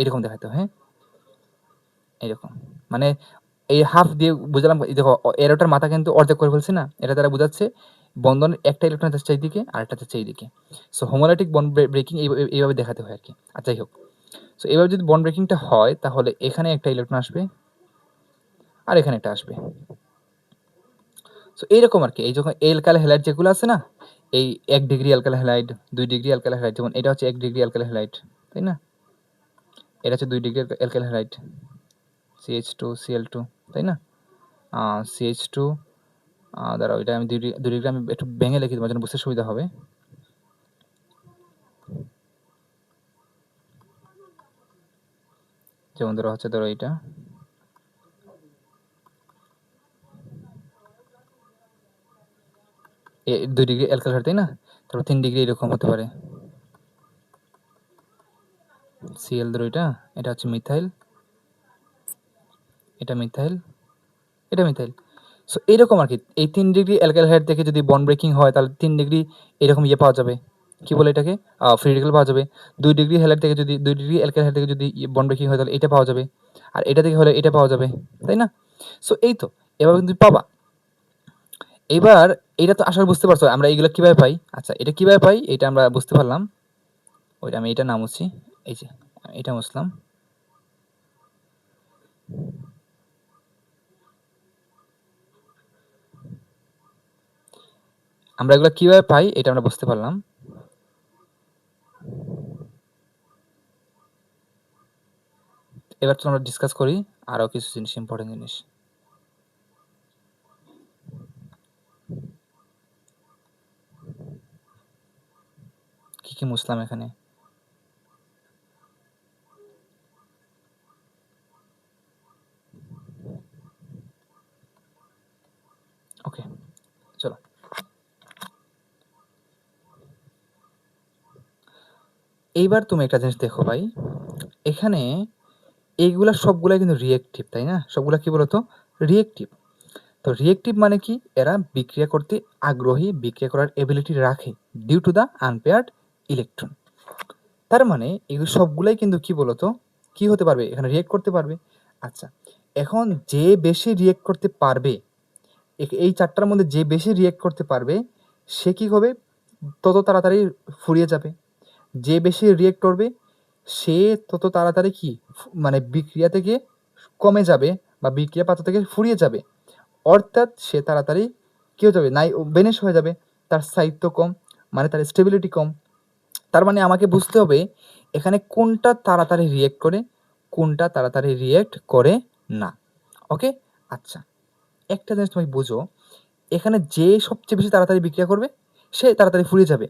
এইরকম দেখাতে হবে। হ্যাঁ, এইরকম, মানে এই হাফ দিয়ে বুঝলাম। দেখো এরোটার মাথা কিন্তু অর্ধেক করে ফেলছে না, এটা দ্বারা বোঝাচ্ছে বন্ধনের একটা ইলেকট্রন যাচ্ছে এইদিকে, আরেকটা যাচ্ছে এইদিকে। সো হোমোলাইটিক বন্ড ব্রেকিং এইভাবে দেখাতে হয় আর কি। আচ্ছা, যাই হোক, সো এইভাবে যদি বন্ড ব্রেকিংটা হয়, তাহলে এখানে একটা ইলেকট্রন আসবে আর এখানে একটা আসবে। সো এইরকম আর কি। এই যখন এলকাইল হ্যালাইড যেগুলো আছে না, এই 1 degree alkyl halide, 2 degree alkyl halide, যেমন এটা হচ্ছে 1 ডিগ্রি অ্যালকাইল হ্যালাইড, তাই না? এটা হচ্ছে 2 ডিগ্রি অ্যালকাইল হ্যালাইড, CH2Cl2, তাই না? CH2, দাঁড়াও, এটা আমি 2 ডিগ্রি আমি একটু ভেঙে লিখি তোমার জন্য বুঝতে সুবিধা হবে। যেমন ধরো এটা 2 ডিগ্রি অ্যালকাইল হ্যালাইড, তাই না? তারপর 3 ডিগ্রি এরকম হতে পারে, Cl ধরো এটা হচ্ছে মিথাইল, এটা মিথাইল, এটা মিথাইল। সো এরকম আর কি। এই 3 ডিগ্রি অ্যালকাইল হ্যালাইড থেকে যদি বন্ড ব্রেকিং হয় তাহলে 3 ডিগ্রি এরকম পাওয়া যাবে, কি বলে এটাকে, ফ্রি রেডিক্যাল পাওয়া যাবে। 2 ডিগ্রি হ্যালাইড থেকে যদি 2 ডিগ্রি অ্যালকাইল হ্যালাইড থেকে যদি বন্ড ব্রেকিং হয় তাহলে এটা পাওয়া যাবে, আর এটা থেকে হলে এটা পাওয়া যাবে, তাই না? সো এই তো এভাবে কিন্তু পাবা। এবার এটা তো আসলে বুঝতে পারছো আমরা এইগুলো কিভাবে পাই। আচ্ছা, এটা কিভাবে পাই এটা আমরা বুঝতে পারলাম। ওইটা আমি এটা না মুছি, এই যে এটা মুছলাম। আমরা এগুলো কিভাবে পাই এটা আমরা বুঝতে পারলাম। এবার তো আমরা ডিসকাস করি আরো কিছু জিনিস, ইম্পর্টেন্ট জিনিস। কি কি মুছলাম এখানে, ওকে চলো। এইবার তুমি একটা জিনিস দেখো ভাই, এখানে এইগুলা সবগুলা কিন্তু রিয়েক্টিভ, তাই না? সবগুলা কি বলতো, রিয়েক্টিভ। তো রিয়েক্টিভ মানে কি, এরা বিক্রিয়া করতে আগ্রহী, বিক্রিয়া করার এবিলিটি রাখে due to the unpaired electron. তার মানে এগুলো সবগুলাই কিন্তু কি বলতো, কি হতে পারবে, এখানে রিয়েক্ট করতে পারবে। আচ্ছা, এখন যে বেশি রিয়েক্ট করতে পারবে, এই চারটার মধ্যে যে বেশি রিয়েক্ট করতে পারবে সে কি হবে, তত তাড়াতাড়ি ফুরিয়ে যাবে। যে বেশি রিয়েক্ট করবে সে তত তাড়াতাড়ি কি মানে বিক্রিয়া থেকে কমে যাবে বা বিক্রিয়া পাত্র থেকে ফুরিয়ে যাবে, অর্থাৎ সে তাড়াতাড়ি কি হয়ে যাবে, নাই বেনিশ হয়ে যাবে, তার স্থায়িত্ব কম, মানে তার স্টেবিলিটি কম। তার মানে আমাকে বুঝতে হবে এখানে কোনটা তাড়াতাড়ি রিয়েক্ট করে, কোনটা তাড়াতাড়ি রিয়েক্ট করে না। ওকে, আচ্ছা একটা জিনিস তুমি বুঝো, এখানে যে সবচেয়ে বেশি তাড়াতাড়ি বিক্রিয়া করবে সে তাড়াতাড়ি ফুরিয়ে যাবে।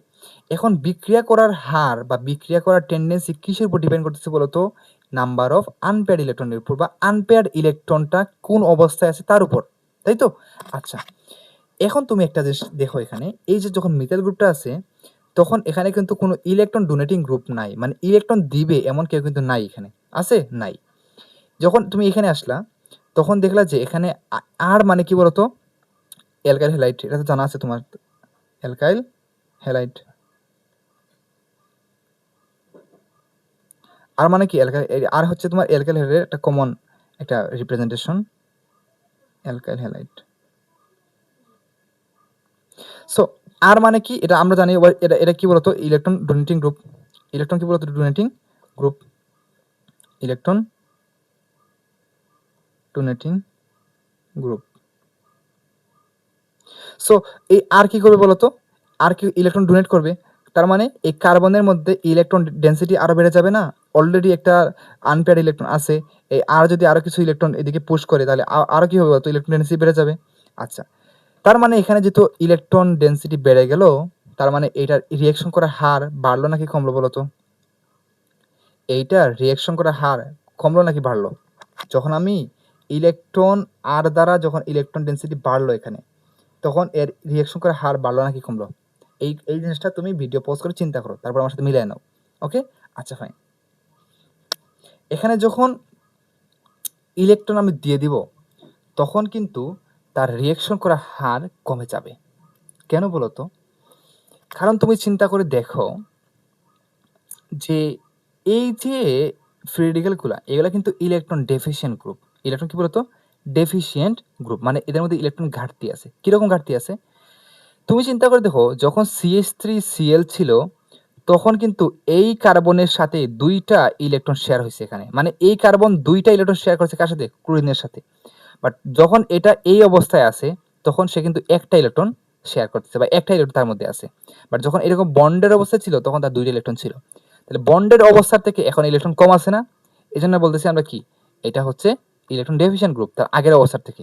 এখন বিক্রিয়া করার হার বা বিক্রিয়া করার টেন্ডেন্সি কিসের উপর ডিপেন্ড করতেছে বলতো, নাম্বার অফ আনপেয়ার্ড ইলেকট্রনের উপর, বা আনপেয়ার্ড ইলেকট্রনটা কোন অবস্থায় আছে তার উপর, তাই তো? আচ্ছা, এখন তুমি একটা জিনিস দেখো, এখানে এই যে যখন মিথাইল গ্রুপটা আছে তখন এখানে কিন্তু কোনো ইলেকট্রন ডোনেটিং গ্রুপ নাই, মানে ইলেকট্রন দিবে এমন কেউ কিন্তু নাই, এখানে আছে নাই। যখন তুমি এখানে আসলা তখন দেখলা যে এখানে আর মানে কি বলতো, অ্যালকাইল হ্যালাইড, এটা তো জানা আছে তোমার, অ্যালকাইল হ্যালাইড। আর মানে কি অ্যালকাইল, আর হচ্ছে তোমার অ্যালকাইল হ্যালাইডের একটা কমন একটা রিপ্রেজেন্টেশন, অ্যালকাইল হ্যালাইড। সো আর মানে কি, এটা আমরা জানি, এটা এটা কি বলতো, ইলেকট্রন ডোনেটিং গ্রুপ। ইলেকট্রন কি বলতো, donating group, electron donating group. So এই আর কি করবে বলতো, আর কি ইলেকট্রন ডোনেট করবে, তার মানে এই কার্বনের মধ্যে ইলেকট্রন ডেন্সিটি আরো বেড়ে যাবে না, অলরেডি একটা আনপেয়ার্ড ইলেকট্রন আছে, এই আর যদি আরো কিছু ইলেকট্রন এদিকে পুশ করে তাহলে আরো কি হবে বলতো, ইলেকট্রন ডেন্সিটি বেড়ে যাবে। আচ্ছা, তার মানে এখানে যেহেতু ইলেকট্রন ডেন্সিটি বেড়ে গেল, তার মানে এইটার রিয়াকশন করার হার বাড়লো নাকি কমলো বলতো, এইটার রিয়াকশন করার হার কমলো নাকি বাড়লো? যখন আমি ইলেকট্রন আর দ্বারা যখন ইলেকট্রন ডেন্সিটি বাড়লো এখানে, তখন এর রিয়াকশন করার হার বাড়লো নাকি কমলো? এই জিনিসটা তুমি ভিডিও পজ করে চিন্তা করো, তারপর আমার সাথে মিলিয়ে নাও। ওকে, আচ্ছা ফাইন। এখানে যখন ইলেকট্রন আমি দিয়ে দিব তখন কিন্তু তার রিয়াকশন করার হার কমে যাবে। কেন বলো তো? কারণ তুমি চিন্তা করে দেখো যে এই যে ফ্রি রেডিক্যালগুলো, এগুলো কিন্তু ইলেকট্রন ডেফিসিয়েন্ট গ্রুপ। ইলেকট্রন কি বলতো, ডেফিসিয়েন্ট গ্রুপ, মানে এদের মধ্যে ইলেকট্রন ঘাটতি আছে। কিরকম ঘাটতি আছে তুমি চিন্তা করে দেখো, যখন CH3Cl ছিল তখন কিন্তু এই কার্বনের সাথে 2টা ইলেকট্রন শেয়ার হয়েছে এখানে, মানে এই কার্বন 2টা ইলেকট্রন শেয়ার করছে কার সাথে, ক্লোরিনের সাথে। বাট যখন এটা এই অবস্থায় আছে তখন সে কিন্তু একটা ইলেকট্রন শেয়ার করতেছে বা একটা ইলেকট্রন তার মধ্যে আছে। বাট যখন এরকম বন্ডের অবস্থা ছিল তখন তার 2টা ইলেকট্রন ছিল। তাহলে বন্ডের অবস্থার থেকে এখন ইলেকট্রন কম আছে না? এজন্য বলতেছি আমরা কি? এটা হচ্ছে ইলেকট্রন ডেফিশিয়েন্ট গ্রুপ তার আগের অবস্থার থেকে।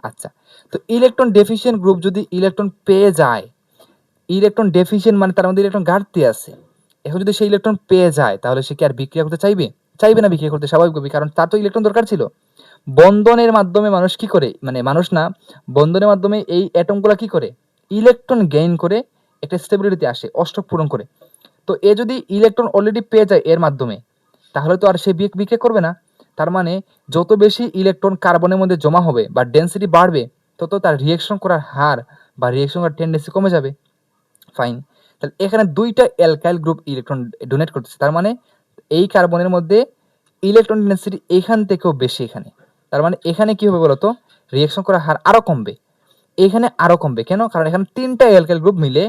আচ্ছা, তো ইলেকট্রন ডেফিশিয়েন্ট গ্রুপ যদি ইলেকট্রন পেয়ে যায়, ইলেকট্রন ডেফিশিয়েন্ট মানে তার মধ্যে ইলেকট্রন ঘাটতি আছে। এখন যদি সে ইলেকট্রন পেয়ে যায় তাহলে সে কি আর বিক্রিয়া করতে চাইবে? চাইবে না বিক্রিয়া করতে, স্বাভাবিকভাবেই, কারণ তার তো ইলেকট্রন দরকার ছিল। বন্ধনের মাধ্যমে মানুষ কি করে, মানে মানুষ না, বন্ধনের মাধ্যমে এই অ্যাটমগুলো কি করে, ইলেকট্রন গেইন করে একটা স্টেবিলিটিতে আসে, অষ্টক পূরণ করে। তো এ যদি ইলেকট্রন অলরেডি পেয়ে যায় এর মাধ্যমে, তাহলে তো আর সে বিক্রিয়া করবে না। তার মানে যত বেশি ইলেকট্রন কার্বনের মধ্যে জমা হবে বা ডেন্সিটি বাড়বে, তত তার রিঅ্যাকশন করার হার বা রিঅ্যাকশন করার টেন্ডেন্সি কমে যাবে। ফাইন। তাহলে এখানে 2টা অ্যালকাইল গ্রুপ ইলেকট্রন ডোনেট করতেছে, তার মানে এই কার্বনের মধ্যে ইলেকট্রন ডেন্সিটি এখান থেকেও বেশি এখানে। তার মানে এখানে কি হবে বলতো, রিঅ্যাকশন করার হার আরো কমবে, এখানে আরো কমবে। কেন? কারণ এখানে 3টা অ্যালকাইল গ্রুপ মিলে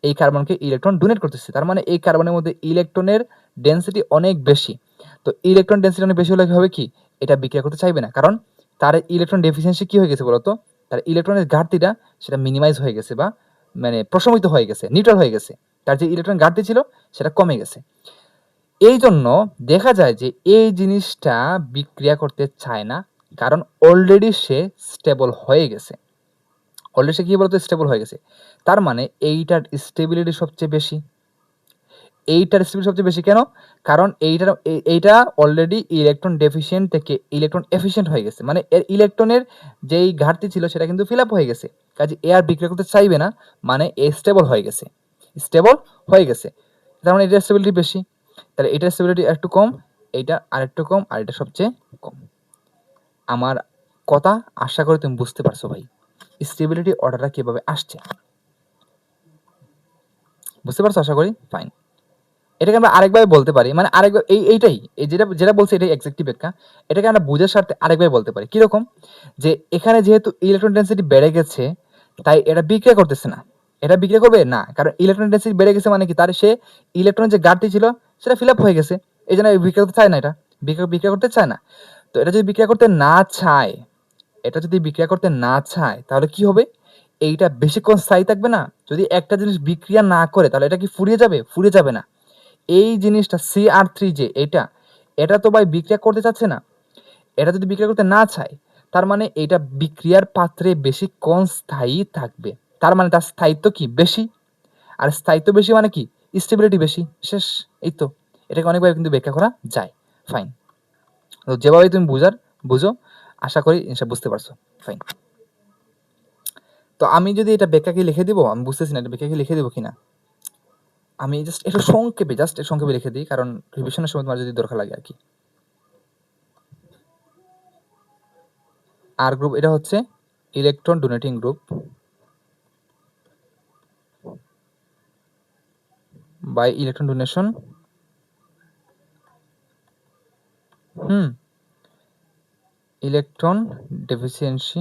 এই কার্বনকে ইলেকট্রন ডোনেট করতেছে। তার মানে এই কার্বনের মধ্যে ইলেকট্রনের ডেন্সিটি অনেক বেশি। তো ইলেকট্রন ডেন্সিটি অনেক বেশি হলে হবে কি, এটা বিক্রিয়া করতে চাইবে না, কারণ তার ইলেকট্রন ডেফিসিয়েন্সি কি হয়ে গেছে বলতো, তার ইলেকট্রনের ঘাটতিটা সেটা মিনিমাইজ হয়ে গেছে বা মানে প্রশমিত হয়ে গেছে, নিউট্রাল হয়ে গেছে। তার যে ইলেকট্রন ঘাটতি ছিল সেটা কমে গেছে। এই জন্য দেখা যায় যে এই জিনিসটা বিক্রিয়া করতে চায় না, কারণ অলরেডি সে স্টেবল হয়ে গেছে। অলরেডি সে কি বলতো, স্টেবল হয়ে গেছে। তার মানে এইটার স্টেবিলিটি সবচেয়ে বেশি। এইটার স্টেবিলিটি সবচেয়ে বেশি কেন? কারণ এইটা অলরেডি ইলেকট্রন ডেফিসিয়েন্ট থেকে ইলেকট্রন এফিসিয়েন্ট হয়ে গেছে। মানে এর ইলেকট্রনের যেই ঘাটতি ছিল সেটা কিন্তু ফিল আপ হয়ে গেছে। কাজে এ আর বিক্রিয়া করতে চাইবে না, মানে এ স্টেবল হয়ে গেছে। স্টেবল হয়ে গেছে, তার মানে এটার স্টেবিলিটি বেশি। তাহলে এটার স্টেবিলিটি একটু কম, এইটা আরেকটু কম, আর এটা সবচেয়ে কম। আমার কথা আশা করি তুমি বুঝতে পারছো ভাই, স্টেবিলিটি অর্ডারটা কিভাবে আসছে। বুঝতে পারছো আশা করি? ফাইন। এটাকে আমরা আরেকভাবে বলতে পারি, মানে আরেকবার এইটাই যেটা যেটা বলছি এটাই এক্সাক্টলি ব্যাখ্যা। এটাকে আমরা বুঝার স্বার্থে আরেকভাবে বলতে পারি, কিরকম, যে এখানে যেহেতু ইলেকট্রন ডেন্সিটি বেড়ে গেছে, তাই এটা বিক্রিয়া করতেছে না। এটা বিক্রিয়া করবে না, কারণ ইলেকট্রন ডেন্সিটি বেড়ে গেছে মানে কি, তার সে ইলেকট্রন যে ঘাটতি ছিল সেটা ফিল আপ হয়ে গেছে। এই জন্য বিক্রিয়া করতে চায় না, এটা বিক্রিয়া করতে চায় না। তো এটা যদি বিক্রিয়া করতে না চায়, এটা যদি বিক্রিয়া করতে না চায় তাহলে কি হবে, এইটা বেশিক্ষণ স্থায়ী থাকবে না। যদি একটা জিনিস বিক্রিয়া না করে তাহলে এটা কি ফুরিয়ে যাবে? ফুরিয়ে যাবে না। এই জিনিসটা CR3 যে এটা, এটা তো ভাই বিক্রিয়া করতে চাচ্ছে না। এটা যদি বিক্রিয়া করতে না চায়, তার মানে এটা বিক্রিয়ার পাত্রে বেশিক্ষণ স্থায়ী থাকবে। তার মানে তার স্থায়িত্ব কি বেশি, আর স্থায়িত্ব বেশি মানে কি, স্টেবিলিটি বেশি। শেষ। এই তো, এটাকে অনেকভাবে কিন্তু ব্যাখ্যা করা যায়। ফাইন। তো যেভাবে তুমি বুঝো, আশা করি বুঝতে পারছো। ফাইন। তো আমি যদি এটা ব্যাখ্যাকে লিখে দিব, আমি বুঝতেছি না এটা ব্যাখ্যাকে লিখে দিব কিনা। আমি জাস্ট একটু সংক্ষেপে লিখে দিই, কারণ রিভিশনের সময় তোমার যদি দরকার লাগে আর কি। আর গ্রুপ এটা হচ্ছে electron donating group by electron donation, electron deficiency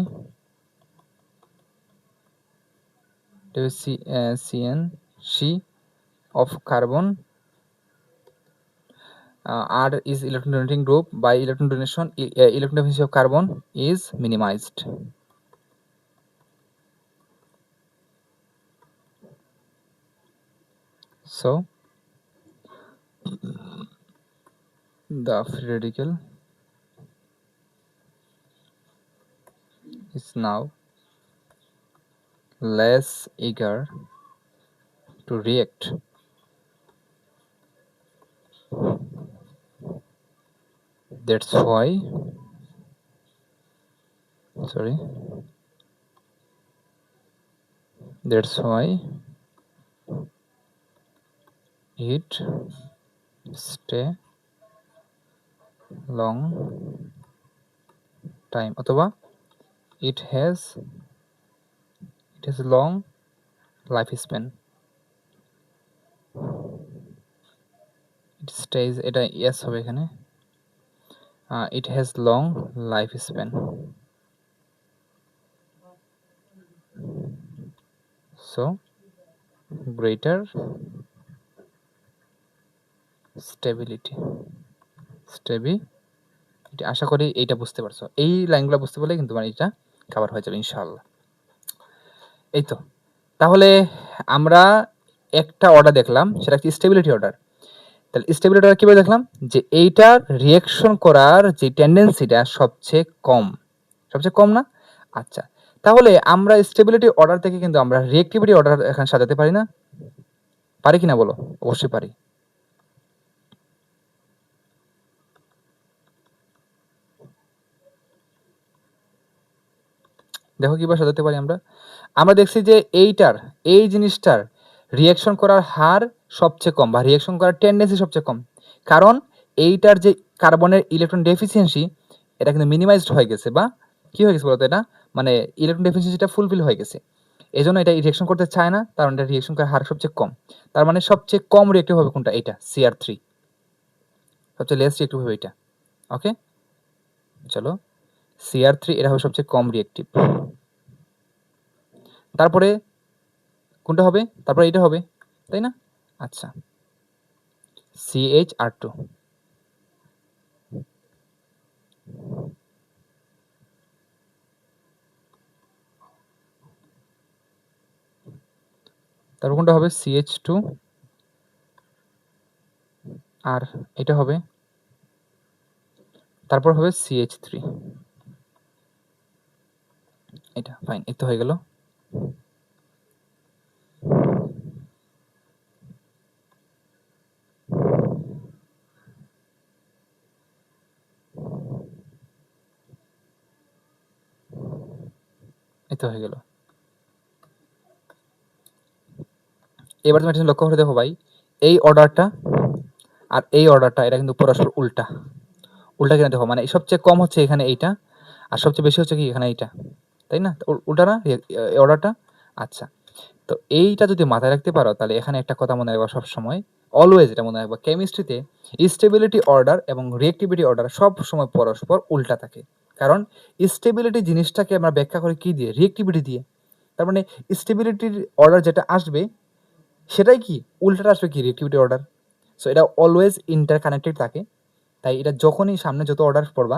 of carbon. R is electron donating group. By electron donation, electron deficiency of carbon is minimized. So the free radical is now less eager to react. That's why, it stay long time, অথবা it has long life span. It stays, এটা yes হবে এখানে। It has long life span, so greater stability. আশা করি এইটা বুঝতে পারছো। এই লাইনগুলো বুঝতে পারলে কিন্তু মানে এটা কভার হয়ে যাবে ইনশাআল্লাহ। এই তো, তাহলে আমরা একটা অর্ডার দেখলাম, সেটা হচ্ছে স্টেবিলিটি অর্ডার। তাহলে স্টেবিলিটি অর্ডার কিভাবে দেখলাম, যে এইটার রিঅ্যাকশন করার যে টেন্ডেন্সিটা সবচেয়ে কম না? আচ্ছা, তাহলে আমরা স্টেবিলিটি অর্ডার থেকে কিন্তু আমরা রিঅ্যাক্টিভিটি অর্ডার এখানে সাজাতে পারি না? পারি কিনা বলো? অবশ্যই পারি। দেখো কিভাবে সাজাতে পারি আমরা। আমরা দেখছি যে এই জিনিসটার রিঅ্যাকশন করার হার সবচেয়ে কম, বা রিঅ্যাকশন করার টেন্ডেন্সি সবচেয়ে কম। কারণ এইটার যে কার্বনের ইলেকট্রন ডেফিসিয়েন্সি, এটা কিন্তু মিনিমাইজড হয়ে গেছে, বা কি হয়ে গেছে বলতো, এটা মানে ইলেকট্রন ডেফিসিয়েন্সিটা ফুলফিল হয়ে গেছে। এজন্য এটা রিঅ্যাকশন করতে চায় না, কারণ এটা রিঅ্যাকশন করার হার সবচেয়ে কম। তার মানে সবচেয়ে কম রিঅ্যাক্টিভ হবে কোনটা? এটা Cr3, সবচেয়ে লেস রিঅ্যাক্টিভ হবে এটা। ওকে, চলো, Cr3 এটা হবে সবচেয়ে কম রিঅ্যাক্টিভ। তারপরে কোনটা হবে? তারপরে এটা হবে, তাই না? আচ্ছা, CH2, তারপর কোনটা হবে? CH2, আর এটা হবে, তারপর হবে CH3, এটা ফাইন। এই তো হয়ে গেল। এই তো হয়ে গেল। এবার তুমি একটা লক্ষ্য করে দেখো ভাই, এই অর্ডারটা আর এই অর্ডারটা এটা কিন্তু পরস্পর উল্টা। উল্টা কিনা দেখো, মানে সবচেয়ে কম হচ্ছে এখানে এইটা, আর সবচেয়ে বেশি হচ্ছে কি এখানে এইটা, তাই না? উল্টা না অর্ডারটা? আচ্ছা, তো এইটা যদি মাথায় রাখতে পারো, তাহলে এখানে একটা কথা মনে রাখবা সবসময়, অলওয়েজ এটা মনে রাখবা, কেমিস্ট্রিতে স্টেবিলিটি অর্ডার এবং রিঅ্যাক্টিভিটি অর্ডার সব সময় পরস্পর উল্টা থাকে। কারণ স্টেবিলিটি জিনিসটাকে আমরা ব্যাখ্যা করি কি দিয়ে? রিঅ্যাক্টিভিটি দিয়ে। তার মানে স্টেবিলিটির অর্ডার যেটা আসবে সেটাই কি উল্টাটা আসবে কি? Reactivity order. সো এটা অলওয়েজ ইন্টার কানেক্টেড থাকে। তাই এটা যখনই সামনে যত অর্ডার পড়বা,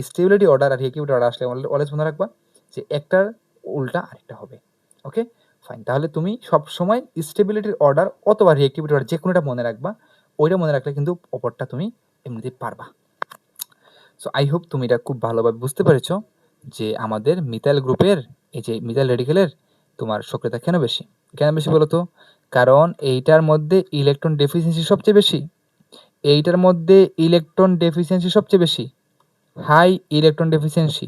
স্টেবিলিটি অর্ডার আর রিঅ্যাক্টিভিটি অর্ডার আসলে অলওয়েজ মনে রাখবা যে একটার উল্টা আরেকটা হবে। ওকে, ফাইন। তাহলে তুমি সবসময় স্টেবিলিটির অর্ডার অথবা রিঅ্যাক্টিভিটি অর্ডার যে কোনোটা মনে রাখবা। ওইটা মনে রাখলে কিন্তু অপরটা তুমি এমনিতেই পারবা। সো আই হোপ তুমি এটা খুব ভালোভাবে বুঝতে পেরেছো যে আমাদের মিথাইল গ্রুপের, এই যে মিথাইল রেডিকেলের তোমার সক্রিয়তা কেন বেশি। কেন বেশি বলো তো? কারণ এইটার মধ্যে ইলেকট্রন ডেফিসিয়েন্সি সবচেয়ে বেশি, এইটার মধ্যে ইলেকট্রন ডেফিসিয়েন্সি সবচেয়ে বেশি, হাই ইলেকট্রন ডেফিসিয়েন্সি,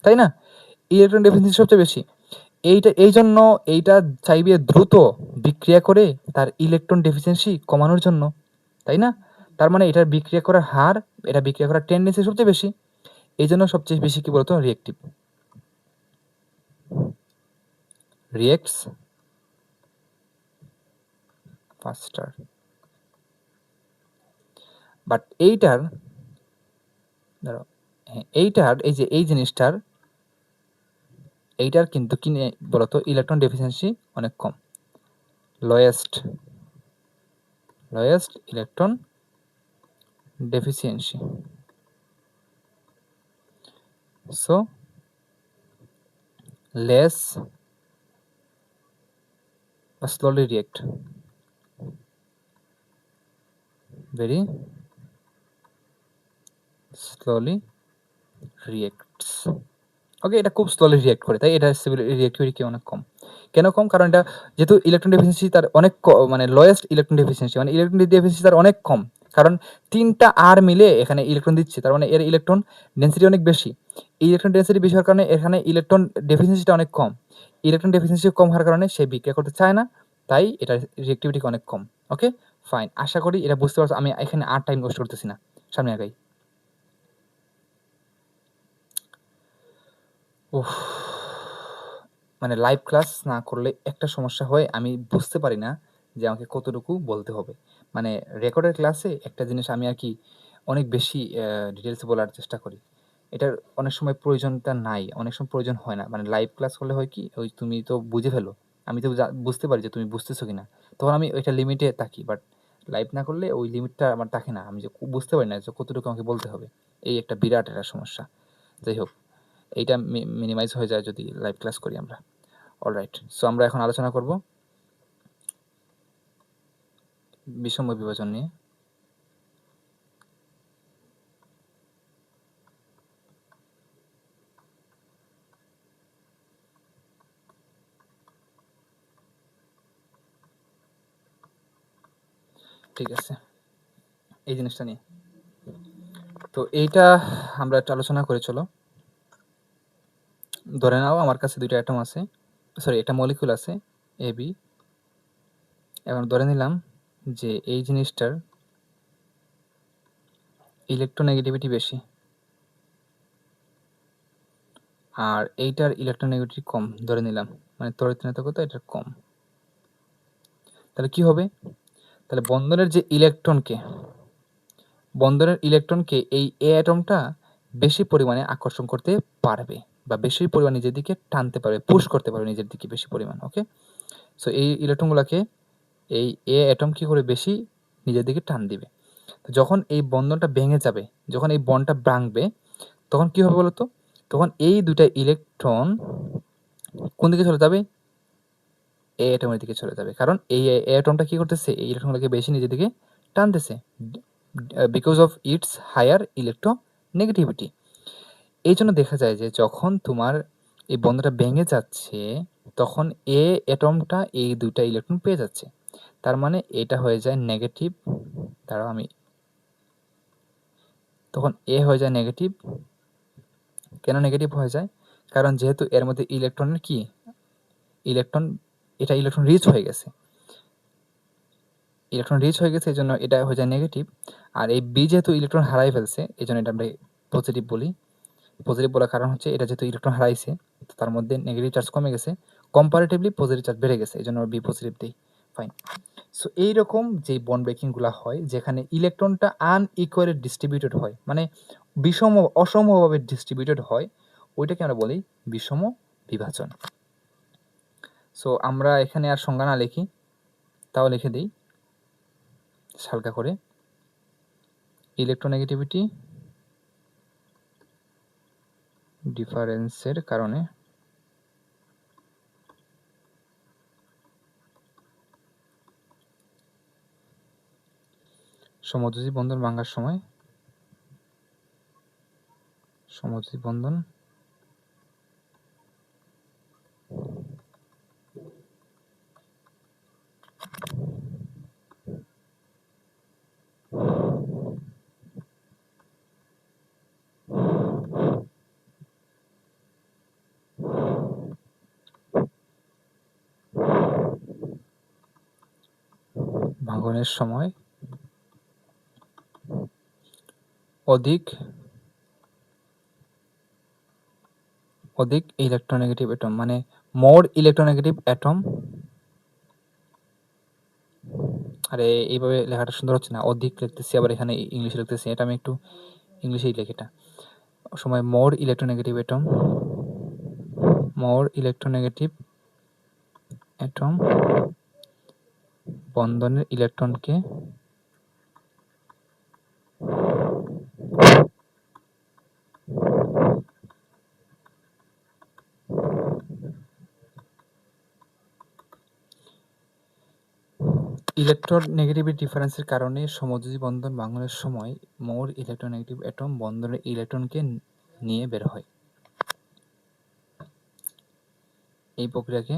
তাই না? ইলেকট্রন ডেফিসিয়েন্সি সবচেয়ে বেশি। এই জন্য এইটা চাইবে দ্রুত বিক্রিয়া করে তার ইলেকট্রন ডেফিসিয়েন্সি কমানোর জন্য, তাই না? তার মানে এটার বিক্রিয়া করার হার, এটা বিক্রিয়া করার টেন্ডেন্সি সবচেয়ে বেশি। এই জন্য সবচেয়ে বেশি কি বলতো? রিয়েক্টিভ, রিয়েক্টস ফাস্টার। বাট এইটার, ধরো, হ্যাঁ, এইটার এই যে এই জিনিসটার, এইটার কিন্তু কি বলতো? ইলেকট্রন ডেফিসিয়েন্সি অনেক কম, lowest electron deficiency. So less বা slowly react, very slowly reacts. Okay, এটা খুব স্লোলি রিয়েক্ট করে, তাই এটা রিয়েক্টিভিটি অনেক কম। কেন কম? কারণ এটা যেহেতু ইলেকট্রন ডেফিসিয়েন্সি তার অনেক মানে লোয়েস্ট ইলেকট্রন ডেফিসিয়েন্সি, মানে ইলেকট্রন ডেফিসিয়েন্সি তার অনেক কম। কারণ তিনটা আর মিলে এখানে ইলেকট্রন দিচ্ছে, তার মানে এর ইলেকট্রন ডেন্সিটি অনেক বেশি। ইলেকট্রন ডেন্সিটি বেশি হওয়ার কারণে এখানে ইলেকট্রন ডেফিসিয়েন্সিটা অনেক কম। ইলেকট্রন ডেফিসিয়েন্সি কম হওয়ার কারণে সে বিক্রিয়া করতে চায় না, তাই এটা রিয়েক্টিভিটি অনেক কম। ওকে, ফাইন। আশা করি এটা বুঝতে পারছো। আমি এখানে আর টাইম ওয়েস্ট করতেছি না, সামনে আগাই। উফ, মানে লাইভ ক্লাস না করলে একটা সমস্যা হয়, আমি বুঝতে পারি না যে আমাকে কতটুকু বলতে হবে। মানে রেকর্ডের ক্লাসে একটা জিনিস আমি আর কি অনেক বেশি ডিটেলসে বলার চেষ্টা করি। এটার অনেক সময় প্রয়োজনটা নাই, অনেক সময় প্রয়োজন হয় না। মানে লাইভ ক্লাস করলে হয় কি, ওই তুমি তো বুঝে ফেলো, আমি তো বুঝতে পারি যে তুমি বুঝতেছো কিনা, তখন আমি ওইটা লিমিটে থাকি। বাট লাইভ না করলে ওই লিমিটটা আমার থাকে না, আমি যে বুঝতে পারি না যে কতটুকু আমাকে বলতে হবে। এই একটা বিরাট একটা সমস্যা। যাই হোক, এইটা মিনিমাইজ হয়ে যায় যদি লাইভ ক্লাস করি আমরা। অলরাইট, সো আমরা এখন আলোচনা করব বিষম বিভাজন নিয়ে। ঠিক আছে, এই জিনিসটা নিয়ে তো এইটা আমরা একটা আলোচনা করে চলো। ধরে নাও আমার কাছে দুইটা অ্যাটম আছে, সরি একটা মলিকুল আছে এ বি। এখন ধরে নিলাম যে এই জিনিসটার ইলেকট্রোনেগেটিভিটি বেশি আর এইটার ইলেকট্রোনেগেটিভিটি কম ধরে নিলাম, মানে তড়িৎ-ঋণাত্মকতা এটার কম। তাহলে কি হবে? তাহলে বন্ধনের ইলেকট্রনকে এই এ অ্যাটমটা বেশি পরিমাণে আকর্ষণ করতে পারবে বা বেশি পরিমাণ নিজের দিকে টানতে পারবে, পুশ করতে পারবে নিজের দিকে বেশি পরিমাণ। ওকে, সো এই ইলেকট্রনগুলোকে এই এ অ্যাটম কি করে বেশি নিজের দিকে টান দিবে। যখন এই বন্ধনটা ভেঙে যাবে, যখন এই বন্ডটা ভাঙবে, তখন কি হবে বলতো? তখন এই দুইটা ইলেকট্রন কোন দিকে চলে যাবে? এ অ্যাটমের দিকে চলে যাবে, কারণ এই এ অ্যাটমটা কি করতেছে? এই ইলেকট্রনগুলোকে বেশি নিজের দিকে টানতেছে because of its higher electronegativity. এই জন্য দেখা যায় যে যখন তোমার এই বন্ধনটা ভেঙে যাচ্ছে, তখন এ অ্যাটমটা এই দুইটা ইলেকট্রন পেয়ে যাচ্ছে। তার মানে এটা হয়ে যায় নেগেটিভ। দাঁড়াও, আমি তখন এ হয়ে যায় নেগেটিভ। কেন নেগেটিভ হয়ে যায়? কারণ যেহেতু এর মধ্যে ইলেকট্রনের কি ইলেকট্রন রিচ হয়ে গেছে, এই জন্য এটা হয়ে যায় নেগেটিভ। আর এই বি যেহেতু ইলেকট্রন হারাই ফেলছে, এই জন্য এটা আমরা পজিটিভ বলি। পজিটিভ বলার কারণ হচ্ছে এটা যেহেতু ইলেকট্রন হারাইছে, তো তার মধ্যে নেগেটিভ চার্জ কমে গেছে, কম্পারেটিভলি পজিটিভ চার্জ বেড়ে গেছে, এই জন্য আমরা বি পজিটিভ দিই। ফাইন। সো এইরকম যে বন্ড ব্রেকিংগুলো হয়, যেখানে ইলেকট্রনটা আনইকুয়ালি ডিস্ট্রিবিউটেড হয়, মানে অসমভাবে ডিস্ট্রিবিউটেড হয়, ওইটাকে আমরা বলি বিষম বিভাজন। সো আমরা এখানে আর সংজ্ঞা না লিখি, তাও লিখে দিই হালকা করে। ইলেকট্রোনেগেটিভিটি ডিফারেন্সের কারণে সমযোজী বন্ধন ভাঙার সময় সমযোজী বন্ধন ভাঙনের সময় অধিক ইলেকট্রোনেগেটিভ অ্যাটম, মানে মোর ইলেকট্রোনেগেটিভ অ্যাটম। আরে এইভাবে লেখাটা সুন্দর হচ্ছে না, অধিক লিখতেছি আবার এখানে ইংলিশে লিখতেছি, এটা আমি একটু ইংলিশেই লিখি। এটা সময় মোর ইলেকট্রোনেগেটিভ অ্যাটম বন্ধনের ইলেকট্রনকে ইলেকট্রোনেগেটিভিটি ডিফারেন্সের কারণে সমযোজী বন্ধন ভাঙনের সময় মোর ইলেকট্রোনেগেটিভ অ্যাটম বন্ধনের ইলেকট্রনকে নিয়ে বের হয়। এই প্রক্রিয়াকে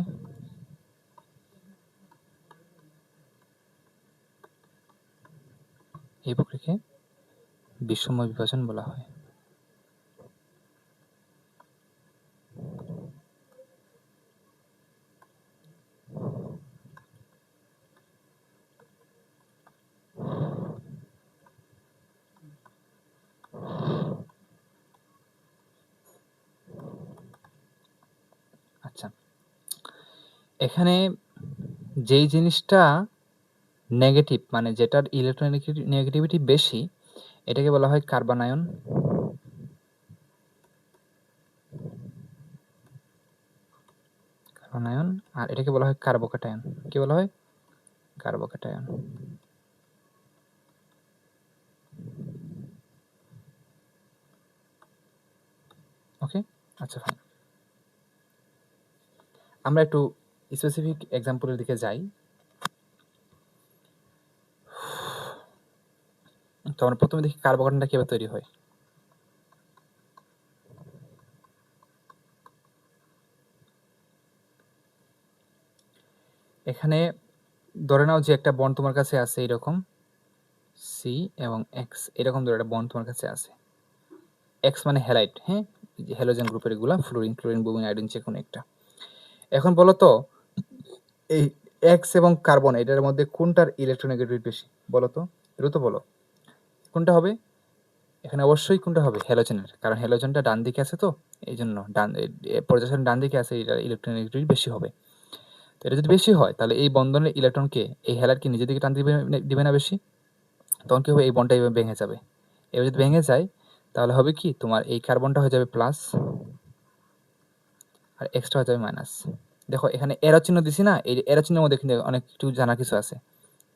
বিষম বিভাজন বলা হয়। আচ্ছা, এখানে যেই জিনিসটা নেগেটিভ, মানে যেটার ইলেকট্রোনেগেটিভিটি বেশি, এটাকে বলা হয় কার্বন আয়ন। আর এটাকে বলা হয় কার্বোক্যাটায়ন। কি বলা হয়? কার্বোক্যাটায়ন। ওকে, আচ্ছা ফাইন। আমরা একটু স্পেসিফিক এক্সাম্পলের দিকে যাই। তো আমরা প্রথমে দেখি কার্বোকার্বনটা কীভাবে তৈরি হয়। এখানে ধরে নাও যে একটা বন্ড তোমার কাছে আছে এরকম সি এবং এক্স, এরকম ধরে একটা বন্ড তোমার কাছে আছে। এক্স মানে হ্যালাইড, হ্যাঁ, যে হ্যালোজেন গ্রুপের এগুলা, ফ্লোরিন, ক্লোরিন, ব্রোমিন, আয়োডিন, যে কোনো একটা। এখন বলো তো এই এক্স এবং কার্বন এটার মধ্যে কোনটার ইলেকট্রোনেগেটিভিটি বেশি? বলো তো, দ্রুত বলো কোনটা হবে। এখানে অবশ্যই কোনটা হবে? হ্যালোজেনের, কারণ হ্যালোজেনটা ডান দিকে আছে, তো এই জন্য পর্যায়সারণ ডান দিকে আছে, এটার ইলেকট্রোনেগেটিভিটি বেশি হবে। তো এটা যদি বেশি হয় তাহলে এই বন্ধনের ইলেকট্রনকে এই হ্যালাইডকে নিজের দিকে টান দিবে না বেশি, তখন কি হবে? এই বন্ডটা এইভাবে ভেঙে যাবে। এবার যদি ভেঙে যায় তাহলে হবে কি, তোমার এই কার্বনটা হয়ে যাবে প্লাস আর এক্সট্রা হয়ে যাবে মাইনাস। দেখো এখানে এরো চিহ্ন দিছি না, এই এরো চিহ্নের মধ্যে কিন্তু অনেক কিছু জানা কিছু আছে।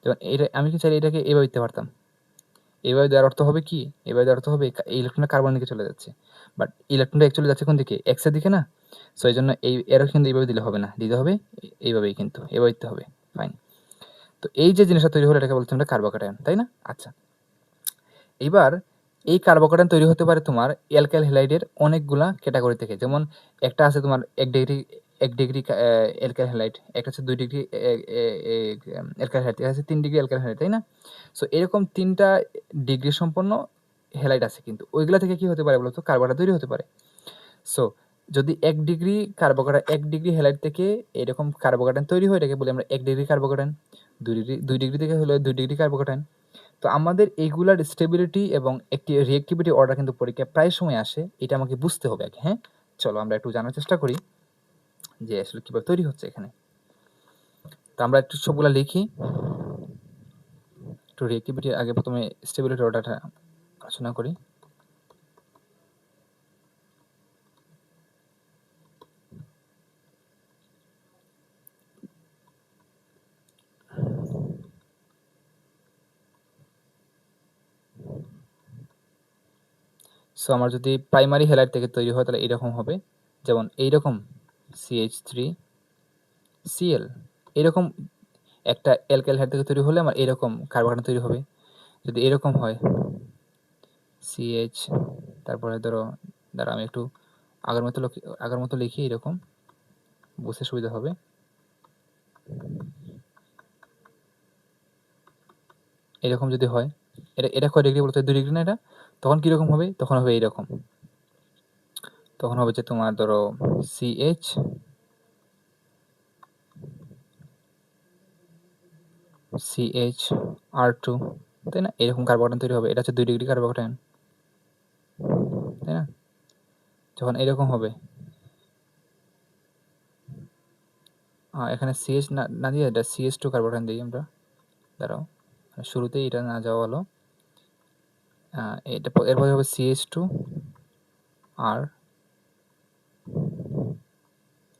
যেমন এটা আমি কি চাইলে এটাকে এইভাবে দিতে পারতাম। এইভাবে দেওয়ার অর্থ হবে কি, এইভাবে দেওয়ার অর্থ হবে এই ইলেকট্রনটা কার্বনের দিকে চলে যাচ্ছে, বাট ইলেকট্রনটা অ্যাকচুয়ালি যাচ্ছে কোন দিকে? এক্স এর দিকে না। সো এই জন্য এই এরো কিন্তু এইভাবে দিলে হবে না, দিতে হবে এইভাবেই, কিন্তু এইভাবে দিতে হবে। ফাইন। তো এই যে জিনিসটা তৈরি হলো এটাকে বলছি আমরা কার্বোক্যাটায়ন, তাই না? আচ্ছা, এইবার এই কার্বোক্যাটায়ন তৈরি হতে পারে তোমার অ্যালকাইল হ্যালাইডের অনেকগুলা ক্যাটাগরি থেকে। যেমন একটা আছে তোমার 1 ডিগ্রি অ্যালকাইল হ্যালাইড, একটা আছে 2 ডিগ্রি অ্যালকাইল হ্যালাইড, একটা আছে 3 ডিগ্রি অ্যালকাইল হ্যালাইড, তাই না? সো এরকম 3টা ডিগ্রি সম্পন্ন হ্যালাইড আছে, কিন্তু ওইগুলা থেকে কি হতে পারে বলতো? কার্বোক্যাটায়ন তৈরি হতে পারে। সো যদি 1 ডিগ্রি হ্যালাইড থেকে এরকম কার্বোক্যাটায়ন তৈরি হয়, এটাকে বলি আমরা 1 ডিগ্রি কার্বোক্যাটায়ন। 2 ডিগ্রি থেকে হলো 2 ডিগ্রি কার্বোক্যাটায়ন। তো আমাদের এইগুলার স্টেবিলিটি এবং একটি রিঅ্যাক্টিভিটি অর্ডার কিন্তু পরীক্ষায় প্রায় সময় আসে, এটা আমাকে বুঝতে হবে আগে। হ্যাঁ, চলো আমরা একটু জানার চেষ্টা করি যে আসলে কীভাবে তৈরি হচ্ছে এখানে। তো আমরা একটু সবগুলা লিখি, একটু রিঅ্যাক্টিভিটি আগে প্রথমে স্টেবিলিটি অর্ডারটা আলোচনা করি। সো আমার যদি প্রাইমারি হ্যালাইড থেকে তৈরি হয় তাহলে এরকম হবে, যেমন এইরকম CH3Cl, এরকম একটা অ্যালকাইল হ্যালাইড থেকে তৈরি হলে আমার এরকম কার্বোক্যাটায়ন তৈরি হবে। যদি এরকম হয় CH, তারপরে ধরো আমি একটু আগের মতো লিখি, এরকম বুঝতে সুবিধা হবে। এরকম যদি হয়, এটা কয় ডিগ্রি বলতে? 2 ডিগ্রি না এটা? তখন কীরকম হবে? তখন হবে এইরকম, তখন হবে যে তোমার ধরো CHR2, তাই না? এরকম কার্বোক্যাটায়ন তৈরি হবে। এটা হচ্ছে 2 ডিগ্রি কার্বোক্যাটায়ন, তাই না? যখন এরকম হবে, এখানে CH না দিয়ে এটা CH2 কার্বোক্যাটায়ন দিই আমরা। দাঁড়াও, শুরুতেই এটা না যাওয়া হলো। এরপরে হবে CH2R।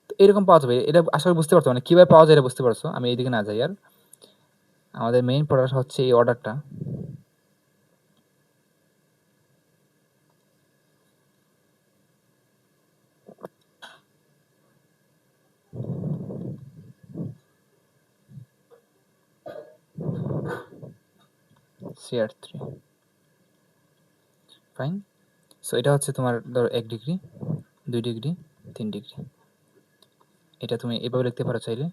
তো এরকম পাওয়া যাবে। এটা আশা করি বুঝতে পারছো, মানে কীভাবে পাওয়া যায় এটা বুঝতে পারছো। আমি এইদিকে না যাই আর, আমাদের মেইন পড়াটা হচ্ছে এই অর্ডারটা। CR3, fine. সো এটা হচ্ছে তোমার ধরো 1 ডিগ্রি, 2 ডিগ্রি, 3 ডিগ্রি। এটা তুমি এভাবে লিখতে পারো চাইলে।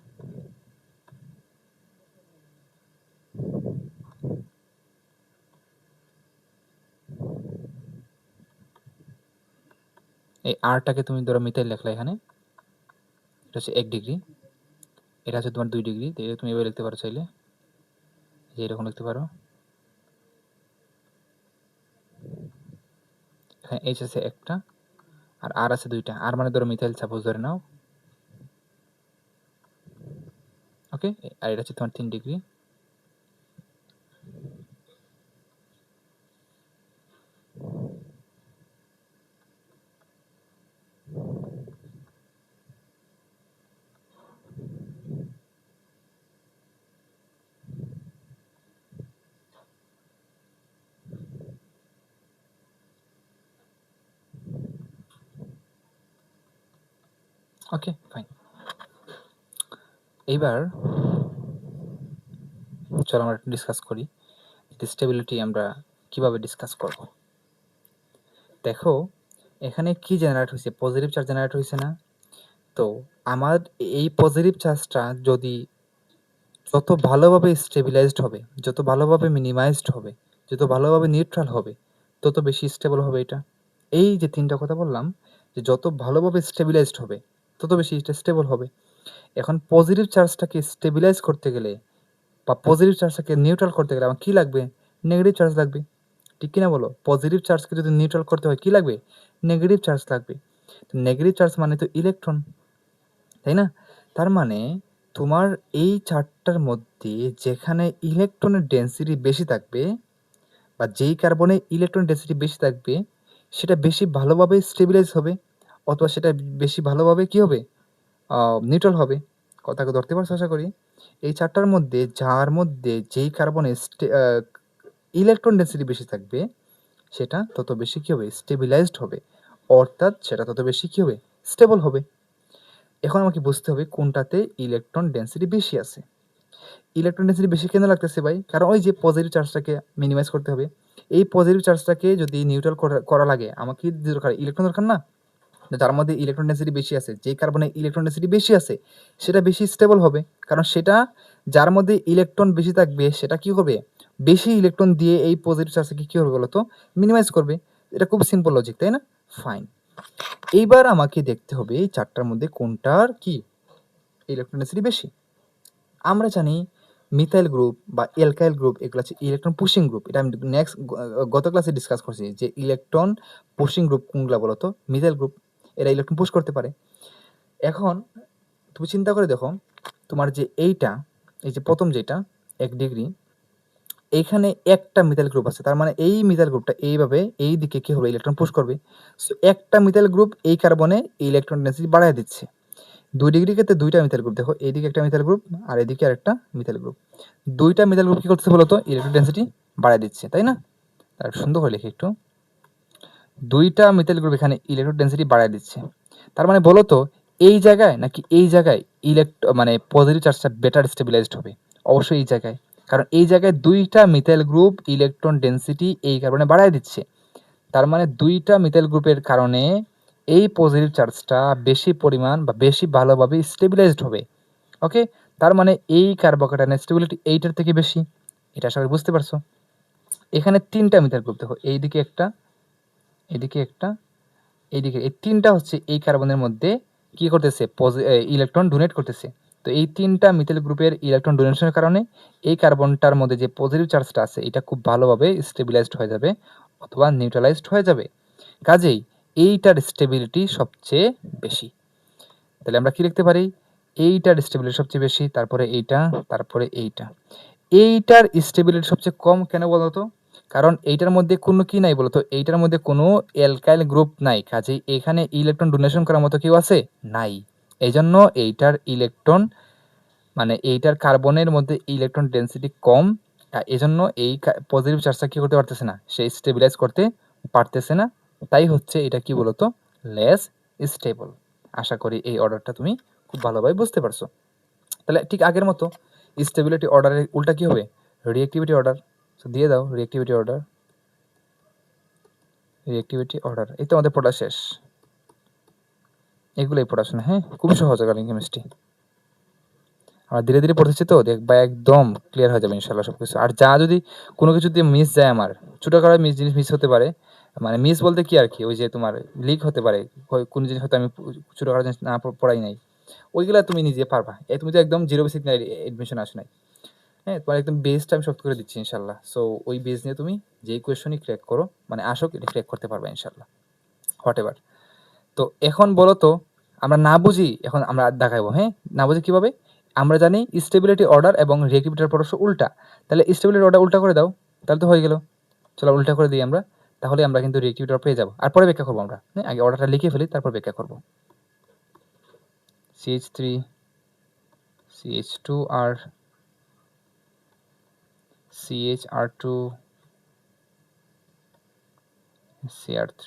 এই আরটাকে তুমি ধরো মিথাইল লেখলা এখানে, এটা হচ্ছে 1 ডিগ্রি, এটা হচ্ছে তোমার 2 ডিগ্রি। তো এটা তুমি এভাবে লিখতে পারো চাইলে, যে এরকম লিখতে পারো। এখানে H আছে একটা আর আর আছে 2টা। আর মানে ধরো মিথাইল সাপোজ ধরে নাও, ওকে। আর এটা হচ্ছে তোমার 3 ডিগ্রি। ওকে, ফাইন। এইবার চলো আমরা ডিসকাস করি স্টেবিলিটি আমরা কিভাবে ডিসকাস করব। দেখো এখানে কি জেনারেট হয়েছে, পজিটিভ চার্জ জেনারেট হয়েছে না? তো আমার এই পজিটিভ চার্জটা যদি যত ভালোভাবে স্টেবিলাইজড হবে, যত ভালোভাবে মিনিমাইজড হবে, যত ভালোভাবে নিউট্রাল হবে, তত বেশি স্টেবল হবে এটা। এই যে তিনটা কথা বললাম, যে যত ভালোভাবে স্টেবিলাইজড হবে তত বেশি এটা স্টেবল হবে। এখন পজিটিভ চার্জটাকে স্টেবিলাইজ করতে গেলে বা পজিটিভ চার্জটাকে নিউট্রাল করতে গেলে আমার কি লাগবে? নেগেটিভ চার্জ লাগবে। ঠিক কিনা বলো? পজিটিভ চার্জকে যদি নিউট্রাল করতে হয় কি লাগবে? নেগেটিভ চার্জ লাগবে। নেগেটিভ চার্জ মানে তো ইলেকট্রন, তাই না? তার মানে তোমার এই চার্টটার মধ্যে যেখানে ইলেকট্রনের ডেন্সিটি বেশি থাকবে বা যেই কার্বনে ইলেকট্রন ডেন্সিটি বেশি থাকবে সেটা বেশি ভালোভাবে স্টেবিলাইজ হবে, অথবা সেটা বেশি ভালোভাবে কি হবে? নিউট্রাল হবে। কথাকে ধরতে পারছো আশা করি? এই চারটার মধ্যে যার মধ্যে যেই কার্বনে ইলেকট্রন ডেন্সিটি বেশি থাকবে সেটা তত বেশি কি হবে? স্টেবিলাইজড হবে, অর্থাৎ সেটা তত বেশি কি হবে? স্টেবল হবে। এখন আমাকে বুঝতে হবে কোনটাতে ইলেকট্রন ডেন্সিটি বেশি আছে। ইলেকট্রন ডেন্সিটি বেশি কেন লাগতেছে ভাই? কারণ ওই যে পজিটিভ চার্জটাকে মিনিমাইজ করতে হবে। এই পজিটিভ চার্জটাকে যদি নিউট্রাল করা লাগে আমাকে কি দরকার? ইলেকট্রন দরকার না? যার মধ্যে ইলেকট্রন ডেন্সিটি বেশি আছে, যে কার্বনে ইলেকট্রন ডেন্সিটি বেশি আছে সেটা বেশি স্টেবল হবে, কারণ সেটা যার মধ্যে ইলেকট্রন বেশি থাকবে সেটা কি হবে? বেশি ইলেকট্রন দিয়ে এই পজিটিভ চার্জটাকে কি হবে বলতো? মিনিমাইজ করবে। এটা খুব সিম্পল লজিক, তাই না? ফাইন। এইবার আমাকে দেখতে হবে এই চারটার মধ্যে কোনটার কি ইলেকট্রন ডেন্সিটি বেশি। আমরা জানি মিথাইল গ্রুপ বা অ্যালকাইল গ্রুপ এগুলো হচ্ছে ইলেকট্রন পুশিং গ্রুপ। এটা আমি নেক্সট গত ক্লাসে ডিসকাস করছি যে ইলেকট্রন পুশিং গ্রুপ কোনগুলো বলতো? মিথাইল গ্রুপ, এরা ইলেকট্রন পুশ করতে পারে। এখন তুমি চিন্তা করে দেখো, তোমার যে এইটা, এই যে প্রথম যেটা 1 ডিগ্রি, এইখানে একটা মিথাইল গ্রুপ আছে, তার মানে এই মিথাইল গ্রুপটা এইভাবে এই দিকে কি হবে? ইলেকট্রন পুশ করবে। সো একটা মিথাইল গ্রুপ এই কার্বনে ইলেকট্রন ডেন্সিটি বাড়ায় দিচ্ছে। 2 ডিগ্রি ক্ষেত্রে দুইটা মিথাইল গ্রুপ, দেখো এইদিকে একটা মিথাইল গ্রুপ আর এদিকে আরেকটা মিথাইল গ্রুপ। দুইটা মিথাইল গ্রুপ কি করতেছে বলতো? ইলেকট্রন ডেন্সিটি বাড়ায় দিচ্ছে, তাই না? তার সুন্দর করে লিখি একটু, দুইটা মিথাইল গ্রুপ এখানে ইলেকট্রন ডেন্সিটি বাড়ায় দিচ্ছে। তার মানে বলতো এই জায়গায় নাকি এই জায়গায় মানে পজিটিভ চার্জটা বেটার স্টেবিলাইজড হবে? অবশ্যই এই জায়গায়, কারণ এই জায়গায় দুইটা মিথাইল গ্রুপ ইলেকট্রন ডেন্সিটি এই কারণে বাড়ায় দিচ্ছে। তার মানে দুইটা মিথাইল গ্রুপের কারণে এই পজিটিভ চার্জটা বেশি পরিমাণ বা বেশি ভালোভাবে স্টেবিলাইজড হবে। ওকে, তার মানে এই কার্বোক্যাটায়নের স্টেবিলিটি এইটার থেকে বেশি। এটা আশা করি বুঝতে পারছো। এখানে তিনটা মিথাইল গ্রুপ, দেখো এইদিকে একটা, এদিকে একটা, এইদিকে, এই তিনটা হচ্ছে এই কার্বনের মধ্যে কি করতেছে? ইলেকট্রন ডোনেট করতেছে। তো এই তিনটা মিথাইল গ্রুপের ইলেকট্রন ডোনেশনের কারণে এই কার্বনটার মধ্যে যে পজিটিভ চার্জটা আছে এটা খুব ভালোভাবে স্টেবিলাইজড হয়ে যাবে অথবা নিউট্রালাইজড হয়ে যাবে। কাজেই এইটার স্টেবিলিটি সবচেয়ে বেশি। তাহলে আমরা কি লিখতে পারি? এইটার স্টেবিলিটি সবচেয়ে বেশি, তারপরে এইটা, তারপরে এইটা। এইটার স্টেবিলিটি সবচেয়ে কম কেন বলতো? কারণ এইটার মধ্যে কোনো কি নাই বলতো? এইটার মধ্যে কোনো অ্যালকাইল গ্রুপ নাই, কাজেই এখানে ইলেকট্রন ডোনেশন করার মতো কেউ আছে? নাই। এইজন্য এইটার ইলেকট্রন মানে এইটার কার্বনের মধ্যে ইলেকট্রন ডেন্সিটি কম, এজন্য এই পজিটিভ চার্জটা কি করতে পারতেছে না? সে স্টেবিলাইজ করতে পারতেছে না। তাই হচ্ছে এটা কি বলতো? Less stable. আশা করি এই অর্ডারটা তুমি খুব ভালোভাবে বুঝতে পারছো। তাহলে ঠিক আগের মতো স্টেবিলিটি অর্ডারের উল্টা কি হবে? Reactivity order. সো দিয়ে দাও রিঅ্যাক্টিভিটি অর্ডার, রিঅ্যাক্টিভিটি অর্ডার। এই তো আমাদের পড়া শেষ। এগুলোই পড়াশোনা, হ্যাঁ, খুবই সহজ অর্গানিক কেমিস্ট্রি। আমরা ধীরে ধীরে পড়তেছি তো, দেখবা একদম ক্লিয়ার হয়ে যাবে ইনশাল্লাহ সবকিছু। আর যা যদি কোনো কিছু দিয়ে মিস যায়, আমার ছোটখাটো জিনিস মিস হতে পারে, মানে মিস বলতে কি আর কি, ওই যে তোমার লিক হতে পারে, কোনো জিনিস হয়তো আমি ছোটখাটো জিনিস না পড়াই নাই, ওইগুলা তুমি নিজে পারবা। তুমি তো একদম জিরো বেসিক এডমিশন আসে নাই, হ্যাঁ, তোমার একদম বেসটা আমি শক্ত করে দিচ্ছি ইনশাল্লাহ। সো ওই বেস নিয়ে তুমি যেই কোয়েশনই ক্র্যাক করো, মানে আসো, এটা ক্র্যাক করতে পারবে ইনশাল্লাহ, হোয়াট এভার। তো এখন বলো তো, আমরা না বুঝি এখন আমরা দেখাবো, হ্যাঁ, না বুঝি কিভাবে? আমরা জানি স্টেবিলিটি অর্ডার এবং রিঅ্যাক্টিভিটির পরস্পর উল্টা। তাহলে স্টেবিলিটি অর্ডার উল্টা করে দাও, তাহলে তো হয়ে গেল। চলো উল্টা করে দিই আমরা, তাহলে আমরা কিন্তু রিঅ্যাক্টিভিটি অর্ডার পেয়ে যাবো। আর পরে ব্যাখ্যা করবো আমরা, হ্যাঁ, আগে অর্ডারটা লিখে ফেলি তারপর ব্যাখ্যা করবো। CH3 CH2R CHR2 CR3,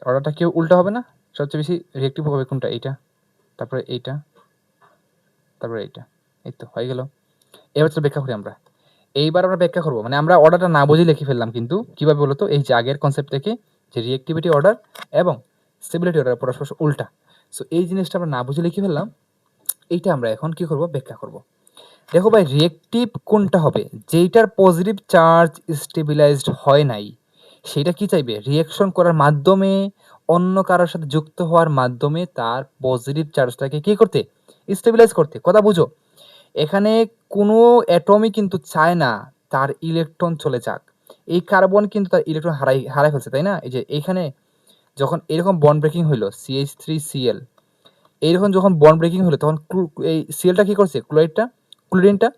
অর্ডারটা কি উল্টা হবে না? সবচেয়ে বেশি রিঅ্যাক্টিভ হবে কোনটা? এইটা, তারপরে এইটা, তারপরে এইটা। এই তো হয়ে গেল। এবার চলো ব্যাখ্যা করি আমরা। এইবার আমরা ব্যাখ্যা করব। মানে আমরা অর্ডারটা না বুঝে লিখে ফেললাম, কিন্তু কিভাবে বলতো? এই যে আগের কনসেপ্ট থেকে যে রিঅ্যাক্টিভিটি অর্ডার এবং স্টেবিলিটি অর্ডার পরস্পর উল্টা। সো এই জিনিসটা আমরা না বুঝে লিখে ফেললাম। এইটা আমরা এখন কি করব? ব্যাখ্যা করব। দেখো ভাই, রিঅ্যাক্টিভ কোনটা হবে? যেইটার পজিটিভ চার্জ স্টেবিলাইজড হয় নাই, সেইটা কি চাইবে? রিঅ্যাকশন করার মাধ্যমে, অন্য কারোর সাথে যুক্ত হওয়ার মাধ্যমে তার পজিটিভ চার্জটাকে কি করতে? স্টেবিলাইজ করতে। কথা বুঝো? এখানে কোনো অ্যাটমই কিন্তু চায় না তার ইলেকট্রন চলে যাক। এই কার্বন কিন্তু তার ইলেকট্রন হারাই ফেলছে, তাই না? এই যে এইখানে যখন এরকম বন্ড ব্রেকিং হইলো, CH3Cl, এইরকম যখন বন্ড ব্রেকিং হলো, তখন এই সিএলটা কি করছে? ক্লোরিনটা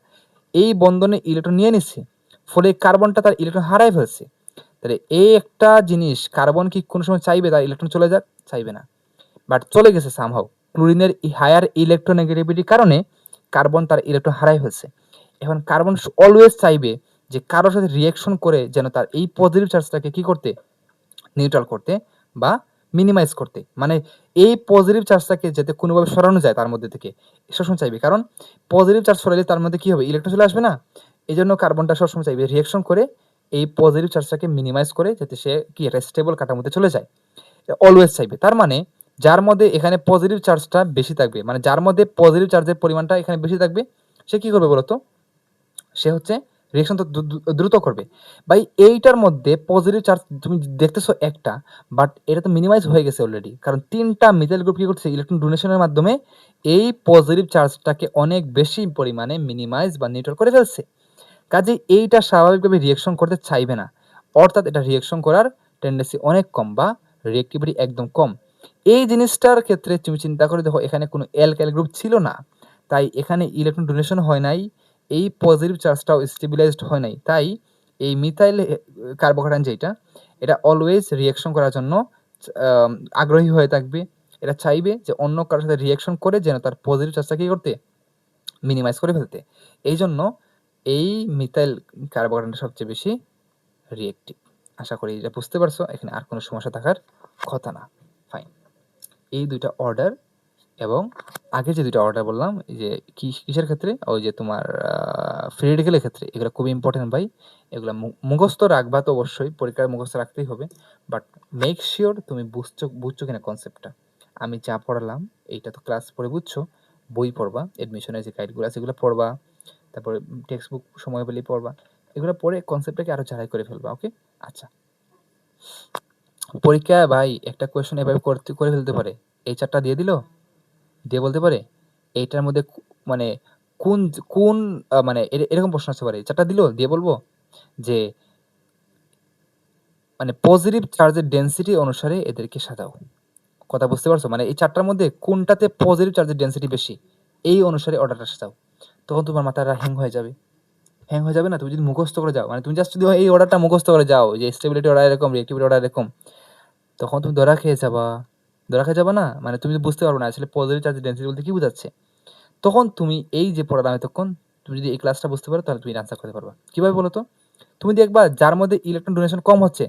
এই বন্ধনে ইলেকট্রন নিয়ে নিচ্ছে, ফলে কার্বনটা তার ইলেকট্রন হারাই ফেলছে। তাহলে এই একটা জিনিস, কার্বন কি কোনো সময় চাইবে তার ইলেকট্রন চলে যাক? চাইবে না, বাট চলে গেছে সামহাও। ক্লোরিনের হায়ার ইলেকট্রোনেগেটিভিটির কারণে কার্বন তার ইলেকট্রন হারাই ফেলছে। এখন কার্বন অলওয়েজ চাইবে যে কারোর সাথে রিঅ্যাকশন করে যেন তার এই পজিটিভ চার্জটাকে কি করতে? নিউট্রাল করতে বা মিনিমাইজ করতে। মানে এই পজিটিভ চার্জটাকে যাতে কোনোভাবে সরানো যায় তার মধ্যে থেকে, সবসময় চাইবে। কারণ পজিটিভ চার্জ সরাইলে তার মধ্যে কি হবে? ইলেকট্রন চলে আসবে না? এই জন্য কার্বনটা সবসময় চাইবে রিঅ্যাকশন করে এই পজিটিভ চার্জটাকে মিনিমাইজ করে, যাতে সে কি একটা স্টেবল কাঠার মধ্যে চলে যায়। অলওয়েজ চাইবে। তার মানে যার মধ্যে এখানে পজিটিভ চার্জটা বেশি থাকবে, মানে যার মধ্যে পজিটিভ চার্জের পরিমাণটা এখানে বেশি থাকবে, সে কি করবে বলতো? সে হচ্ছে রিঅ্যাকশন তো দ্রুত করবে। ভাই এইটার মধ্যে পজিটিভ চার্জ তুমি দেখতেছো একটা, বাট এটা তো মিনিমাইজ হয়ে গেছে অলরেডি, কারণ 3টা মিথাইল গ্রুপ কি করছে? ইলেকট্রন ডোনেশনের মাধ্যমে এই পজিটিভ চার্জটাকে অনেক বেশি পরিমাণে মিনিমাইজ বা নিউট্রাল করে ফেলছে। কাজেই এইটা স্বাভাবিকভাবে রিঅ্যাকশন করতে চাইবে না, অর্থাৎ এটা রিঅ্যাকশন করার টেন্ডেন্সি অনেক কম বা রিঅ্যাক্টিভিটি একদম কম। এই জিনিসটার ক্ষেত্রে তুমি চিন্তা করে দেখো, এখানে কোনো অ্যালকাইল গ্রুপ ছিল না, তাই এখানে ইলেকট্রন ডোনেশন হয় নাই, এই পজিটিভ চার্জটাও স্টেবিলাইজড হয় নাই। তাই এই মিথাইল কার্বোক্যাটায়ন যেটা, এটা অলওয়েজ রিঅ্যাকশন করার জন্য আম আগ্রহী হয়ে থাকবে। এটা চাইবে যে অন্য কারো সাথে রিঅ্যাকশন করে যেন তার পজিটিভ চার্জটা কি করতে? মিনিমাইজ করে ফেলতে। এইজন্য এই মিথাইল কার্বোক্যাটায়নটা সবচেয়ে বেশি রিঅ্যাক্টিভ। আশা করি এটা বুঝতে পারছো। এখানে আর কোনো সমস্যা থাকার কথা না। ফাইন। এই ২ টা অর্ডার এবং আগে যে ২ টা অর্ডার বললাম, এই যে কিসের ক্ষেত্রে? ওই যে তোমার ফ্রি রেডিকেলের ক্ষেত্রে। এগুলো খুবই ইম্পোর্টেন্ট ভাই। এগুলা মুখস্থ রাখবা তো অবশ্যই, পরীক্ষায় মুখস্থ রাখতেই হবে। বাট মেক সিওর তুমি বুঝছো কিনা কনসেপ্টটা। আমি যা পড়ালাম এইটা তো ক্লাস পড়ে বুঝছো। বই পড়বা, এডমিশনের যে গাইডগুলো আছে এগুলো পড়বা। তারপরে টেক্সট বুক সময় পেলেই পড়বা। এগুলো পড়ে কনসেপ্টটাকে আরো ঝালাই করে ফেলবা। ওকে? আচ্ছা। পরীক্ষায় ভাই একটা কোয়েশ্চেন এভাবে করে ফেলতে পারে। এই ৪ টা দিয়ে দিল, দিয়ে বলতে পারে এইটার মধ্যে মানে কোন কোন মানে এরকম প্রশ্ন আসতে পারে। ৪ টা দিল, দিয়ে বলবো যে মানে পজিটিভ চার্জের ডেনসিটি অনুসারে এদেরকে সাজাও। কথা বুঝতে পারছো? মানে এই ৪ টার মধ্যে কোনটাতে পজিটিভ চার্জের ডেনসিটি বেশি, এই অনুসারে অর্ডারটা সাজাও। তখন তোমার মাথাটা হ্যাং হয়ে যাবে। হ্যাং হয়ে যাবে না? তুমি যদি মুখস্থ করে যাও, মানে তুমি জাস্ট যদি এই অর্ডারটা মুখস্থ করে যাও যে স্টেবিলিটি অর্ডার এরকম, রিঅ্যাক্টিভিটি অর্ডার এরকম, তখন তুমি ধরা খেয়ে যাবা। ধরা খেয়ে যাবা না? মানে তুমি বুঝতে পারবে না আসলে পজিটিভ চার্জের ডেনসিটি বলতে কি বোঝাচ্ছে। তখন তুমি এই যে পড়ালাম এতক্ষণ, তুমি যদি এই ক্লাসটা বুঝতে পারো, তাহলে তুমি আনসার করতে পারবা। কিভাবে বলো তো? তুমি দেখবা যার মধ্যে ইলেকট্রন ডোনেশন কম হচ্ছে,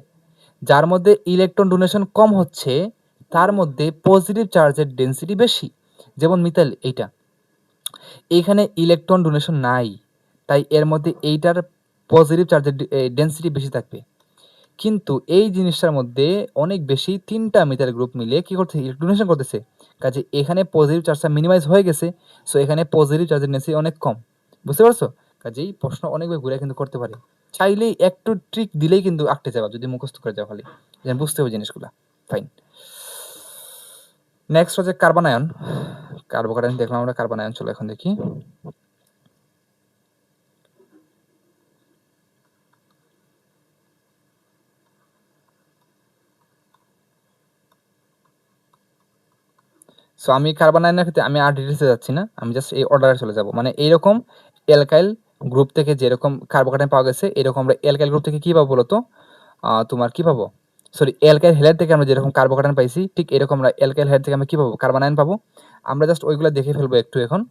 যার মধ্যে ইলেকট্রন ডোনেশন কম হচ্ছে, তার মধ্যে পজিটিভ চার্জের ডেনসিটি বেশি। যেমন মিথাইল এইটা, এইখানে ইলেকট্রন ডোনেশন নাই, তাই এর মধ্যে এইটার পজিটিভ চার্জের ডেনসিটি বেশি থাকবে। কিন্তু এই জিনিসটার মধ্যে অনেক বেশি ৩টা মিথাইল গ্রুপ মিলে কি করছে? ইলেকট্রন ডোনেশন করতেছে। কাজে এখানে পজিটিভ চার্জটা মিনিমাইজ হয়ে গেছে। সো এখানে পজিটিভ চার্জের ডেনসিটি অনেক কম। বুঝতে পারছো? কাজেই প্রশ্ন অনেকভাবে ঘুরে কিন্তু করতে পারে। চাইলেই একটু ট্রিক দিলেই কিন্তু আটকে যাবা, যদি মুখস্থ করে যাও খালি। যেন বুঝতে হবে জিনিসগুলা। ফাইন। নেক্সট হচ্ছে কার্বন আয়ন। কার্বোক্যাটায়ন দেখলাম আমরা, কার্বন আয়ন চলো এখন দেখি। সো আমি কার্বন আয়নের ক্ষেত্রে আমি আর ডিটেইলসে যাচ্ছি না। আমি জাস্ট এই অর্ডারে চলে যাব। মানে এইরকম অ্যালকাইল গ্রুপ থেকে যেরকম কার্বোক্যাটায়ন পাওয়া গেছে, এরকম আমরা অ্যালকাইল গ্রুপ থেকে কি পাবো বলো তো? তোমার কি পাবো? সরি, অ্যালকাইল হ্যালাইড থেকে আমরা যেরকম কার্বোক্যাটায়ন পাইছি, ঠিক এরকম আমরা অ্যালকাইল হ্যালাইড থেকে আমরা কি পাবো? কার্বন আয়ন পাবো। আমরা জাস্ট ওইগুলা দেখে ফেলবো একটু এখন।